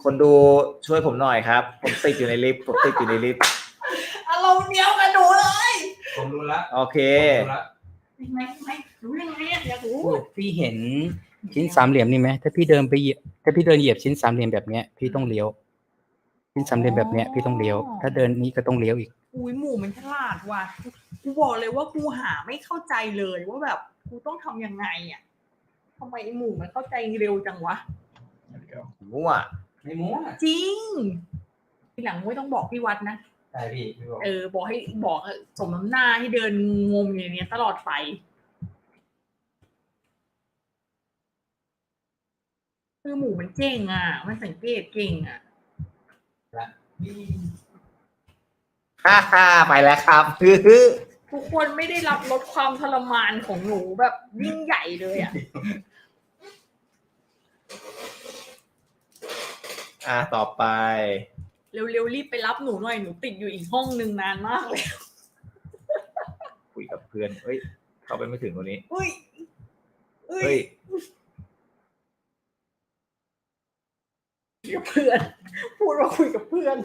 คนดูช่วยผมหน่อยครับผมติดอยู่ในลิฟต์อารมณ์เดียวกันหนูเลยผมรู้ละโอเคไม่รู้ยังไงอยากรู้พี่เห็นชิ้นสามเหลี่ยมนี่ไหมถ้าพี่เดินเหยียบชิ้นสามเหลี่ยมแบบเนี้ยพี่ต้องเลี้ยวชิ้นสามเหลี่ยมแบบเนี้ยพี่ต้องเลี้ยวถ้าเดินนี้ก็ต้องเลี้ยวอีกอุ้ยหมูมันฉลาดว่ะกูบอกเลยว่ากูหาไม่เข้าใจเลยว่าแบบกูต้องทำยังไงอ่ะทำไมไอ้หมูมันเข้าใจเร็วจังวะมั่วไม่มั่วจริงทีหลังไม่ต้องบอกพี่วัดนะใช่พี่บอกสมน้ำหน้าให้เดินงมอย่างนี้ตลอดไปคือหมูมันเก่งมันสังเกตเก่งไปแล้วครับทุกคนไม่ได้รับลดความทรมานของหนูแบบยิ่งใหญ่เลยต่อไปเร็วๆรีบไปรับหนูหน่อยหนูติดอยู่อีกห้องนึงนานมากเลยคุยกับเพื่อนเข้าไปไม่ถึงตรงนี้คุยกับเพื่อนพูดว่าคุยกับเพื่อน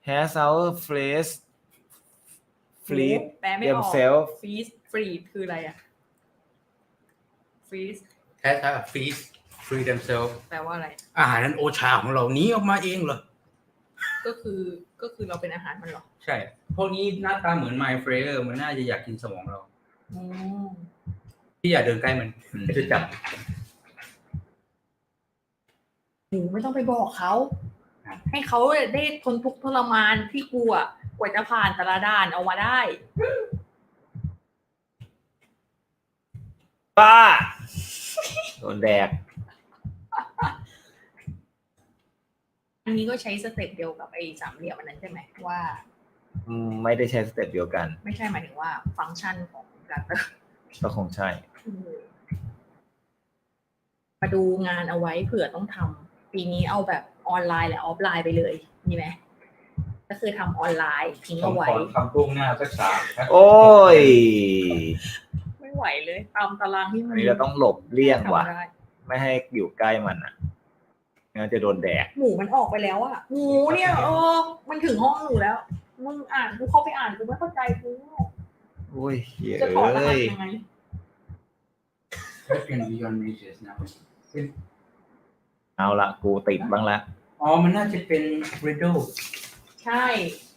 has our fleet แปลไม่ออก themselves fleet คืออะไรfreeze freeze free themselves แปลว่าอะไร อาหารนั้นโอชาของเรานี้ออกมาเองเหรอ ก็คือเราเป็นอาหารมันเหรอ ใช่พวกนี้หน้าตาเหมือน my flavor มันน่าจะอยากกินสมองเรา อืม พี่อยากเดินใกล้มันจะจับ หนูไม่ต้องไปบอกเขาให้เขาได้ทนทุกข์ทรมานที่กลัวกว่าจะผ่านแต่ละด่านเอามาได้ ป้าโดนแดก อันนี้ก็ใช้สเต็ปเดียวกับไอ้สามเหลี่ยมอันนั้นใช่ไหมว่า ไม่ได้ใช้สเต็ปเดียวกัน ไม่ใช่หมายถึงว่าฟังก์ชันของการ ก็คงใช่ มาดูงานเอาไว้เผื่อต้องทำปีนี้เอาแบบออนไลน์หรือออฟไลน์ไปเลยมีไหมก็คือทำออนไลน์ทิ้งเอาไว้ ทำล่วงหน้าสักสาม โอ้ย ไม่ไหวเลยตามตารางที่มั อั น นนี้เราต้องหลบเลี่ยงว่ะ ทำได้ ไม่ให้อยู่ใกล้มันอ่ะงั้นจะโดนแดก หมูมันออกไปแล้วอะหมูเนี่ยมันถึงห้องหนูแล้วมึงอ่านกูเข้าไปอ่านกูไม่เข้าใจกู โอ้ยเหี้ย จะถอดรหั เอ้ ส ย ยังไง That can be on reaches now เอาละกูติดบ้างละ อ๋อมันน่าจะเป็น riddle ใช่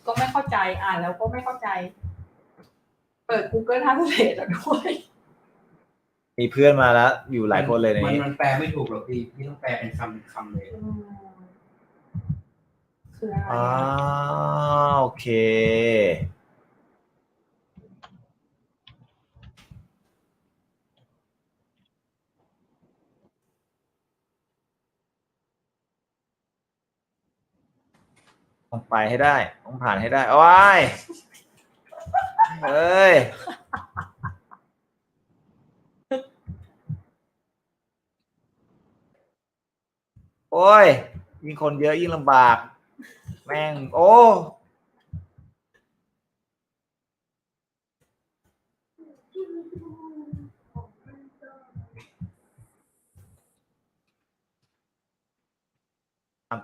ก็ไม่เข้าใจอ่านแล้วก็ไม่เข้าใจ เปิด Google Translate แล้วด้วย มีเพื่อนมาแล้วอยู่หลายคนเลยในนี้ มันแปลไม่ถูกหรอกพี่ต้องแปลเป็นคำเลย คืออะไร อ๋อโอเคต้องไปให้ได้ต้องผ่านให้ได้โอ้ยเอ้ยโอ้ยยิ่งคนเยอะยิ่งลำบากแม่งโอ้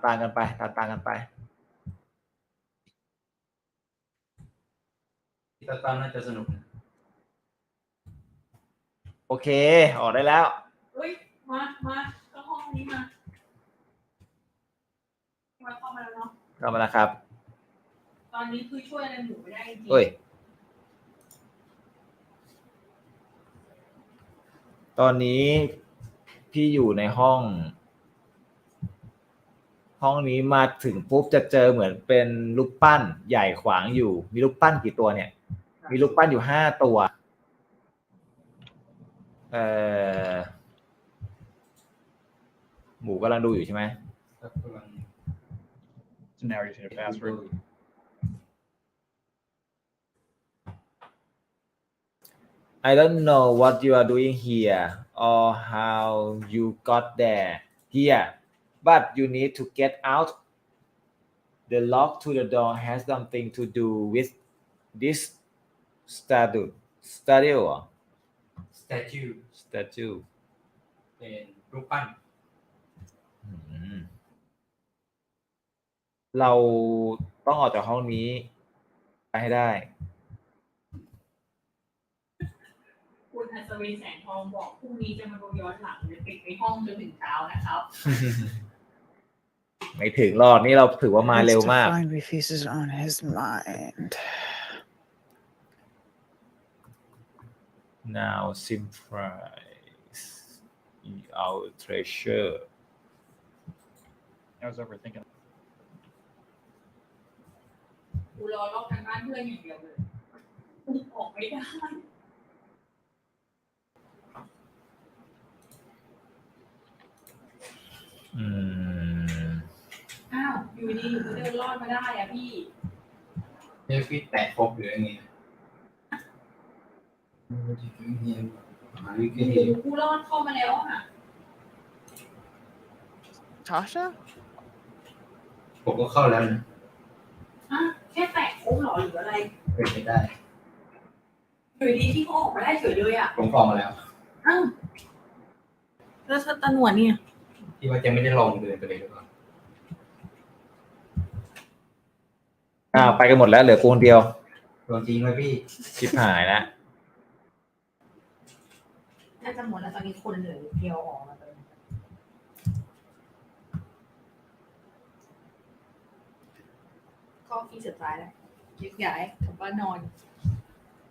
ตามกันไปตามกันไป ที่ตอนน่าจะสนุก โอเคออกได้แล้ว อุ้ยมาเข้าห้องนี้มาเข้ามาแล้วเนาะ เข้ามาแล้วครับ ตอนนี้คือช่วยอะไรหมูไม่ได้จริง เฮ้ยตอนนี้พี่อยู่ในห้องนี้มาถึงปุ๊บจะเจอเหมือนเป็นรูปปั้นใหญ่ขวางอยู่มีรูปปั้นกี่ตัวเนี่ยมีรูปปั้นอยู่5 ตัวหมูกำลังดูอยู่ใช่ไหม So now you see the password. I don't know what you are doing here or how you got there here but you need to get out the lock to the door has something to do with this statue เป็นรูปปั้น เราต้องออกจากห้องนี้ไปให้ได้ คุณอัศวินแสงทองบอกพรุ่งนี้จะมาดูย้อนหลังหรือปิดในห้องจนถึงเช้านะครับ ไม่ถึงรอดนี่เราถือว่ามาเร็วมาก Find if this is on his mind. now sympathize our treasure I was overthinking. กูรอรอบทางบ้านเพื่อนอย่างเดียวเลยออกไม่ได้อ้าวอยู่ดีหนูก็เดินรอดมาได้อะพี่ พี่แตะครบหรือไง กูรอดเข้ามาแล้วอ่ะ Tasha? ผมก็เข้าแล้วนะ แค่แตะครบหรอหรืออะไร เป็นไปได้ อยู่ดีที่เขาออกมาได้เฉยเลยอ่ะ ผมออกมาแล้ว อ้าวแล้วตาหนวดเนี่ย ที่ว่าจะไม่ได้ลองเดินไปเลยหรือเปล่า ไปกันหมดแล้วเหลือกูคนเดียว โดนจริงไหมพี่ ชิบหายแล้ว น่าจะหมดแล้วตอนนี้คนเหลือเดียวออกมาเลย ข้อฟีสุดท้ายแล้วยึกย้ายคำว่านอน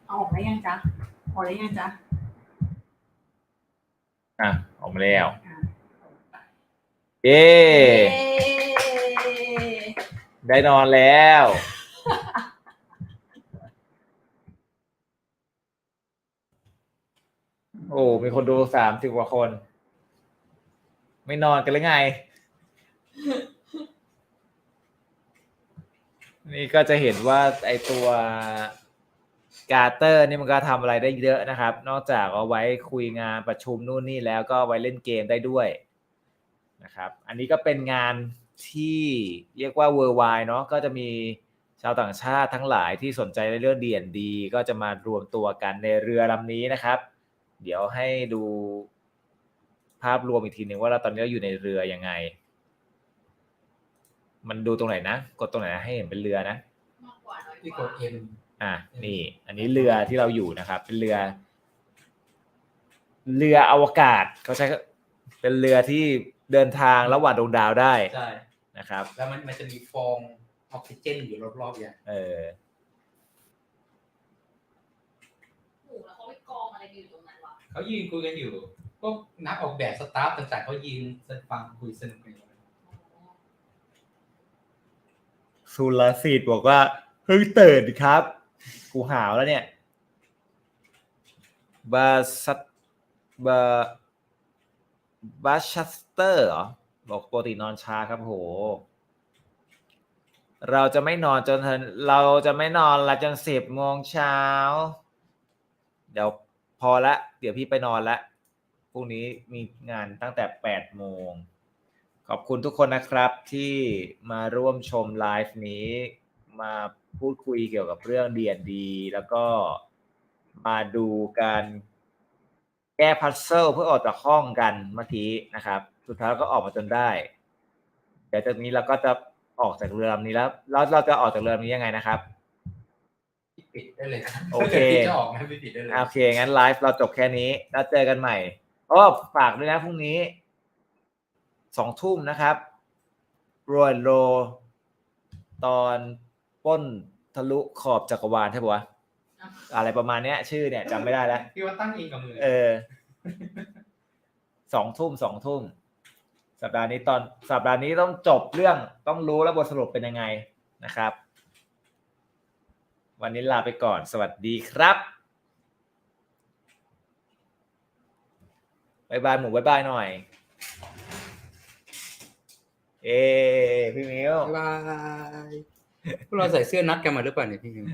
เอาออกได้ยังจ๊ะพอได้ยังจ๊ะออกมาแล้วเย้ได้นอนแล้วโอ้มีคนดู30 กว่าคนไม่นอนกันหรือไงนี่ก็จะเห็นว่าไอตัวการ์เตอร์นี่มันก็ทำอะไรได้เยอะนะครับนอกจากเอาไว้คุยงานประชุมนู่นนี่แล้วก็ไว้เล่นเกมได้ด้วยนะครับอันนี้ก็เป็นงานที่เรียกว่า worldwide เนาะก็จะมีชาวต่างชาติทั้งหลายที่สนใจในเรื่อง D&D ก็จะมารวมตัวกันในเรือลำนี้นะครับเดี๋ยวให้ดูภาพรวมอีกทีหนึ่งว่าเราตอนนี้เราอยู่ในเรือยังไงมันดูตรงไหนนะกดตรงไหนนะให้เห็นเป็นเรือนะที่กด M นี่อันนี้เรือที่เราอยู่นะครับเป็นเรืออวกาศเขาใช้เป็นเรือที่เดินทางระหว่างดวงดาวได้ใช่นะครับแล้วมันจะมีฟองออกซิเจนอยู่รอบๆอย่างแล้วเขาไปกองอะไรอยู่ตรงนั้นวะ เขายืนคุยกันอยู่พวกนักออกแบบสตาฟต่างๆเขายืนฟังคุยสนุกกันอยู่สุรศิษฐ์บอกว่าเพิ่งตื่นครับกูหาวแล้วเนี่ยบาชัสเตอร์เหรอบอกปกตินอนช้าครับโหเราจะไม่นอนละจน10 โมงเช้าเดี๋ยวพอละเดี๋ยวพี่ไปนอนละพรุ่งนี้มีงานตั้งแต่8 โมงขอบคุณทุกคนนะครับที่มาร่วมชมไลฟ์นี้มาพูดคุยเกี่ยวกับเรื่อง D&D แล้วก็มาดูการแก้พัซเซิลเพื่อออกจากห้องกันเมื่อกี้นะครับสุดท้ายก็ออกมาจนได้เดี๋ยวจากนี้เราก็จะออกจากเรือลำนี้แล้วเราจะออกจากเรือลำนี้ยังไงนะครับปิดได้เลยนะโอเคจะออกนะไม่ปิดได้เลยโอเคงั้นไลฟ์เราจบแค่นี้แล้วเจอกันใหม่ฝากด้วยนะพรุ่งนี้2 ทุ่มนะครับโรยโลตอนป้นทะลุขอบจักรวาลใช่ปะวะอะไรประมาณเนี้ยชื่อเนี่ยจำไม่ได้แล้วพี่ว่าตั้งเองกับมือ2 ทุ่มสัปดาห์นี้ต้องจบเรื่องต้องรู้แล้วบทสรุปเป็นยังไงนะครับวันนี้ลาไปก่อนสวัสดีครับบ๊ายบายหมูบ๊ายบายหน่อยพี่มิวบ๊ายบายพวกเราใส่เสื้อนัดกันมาหรือเปล่าเนี่ยพี่มิว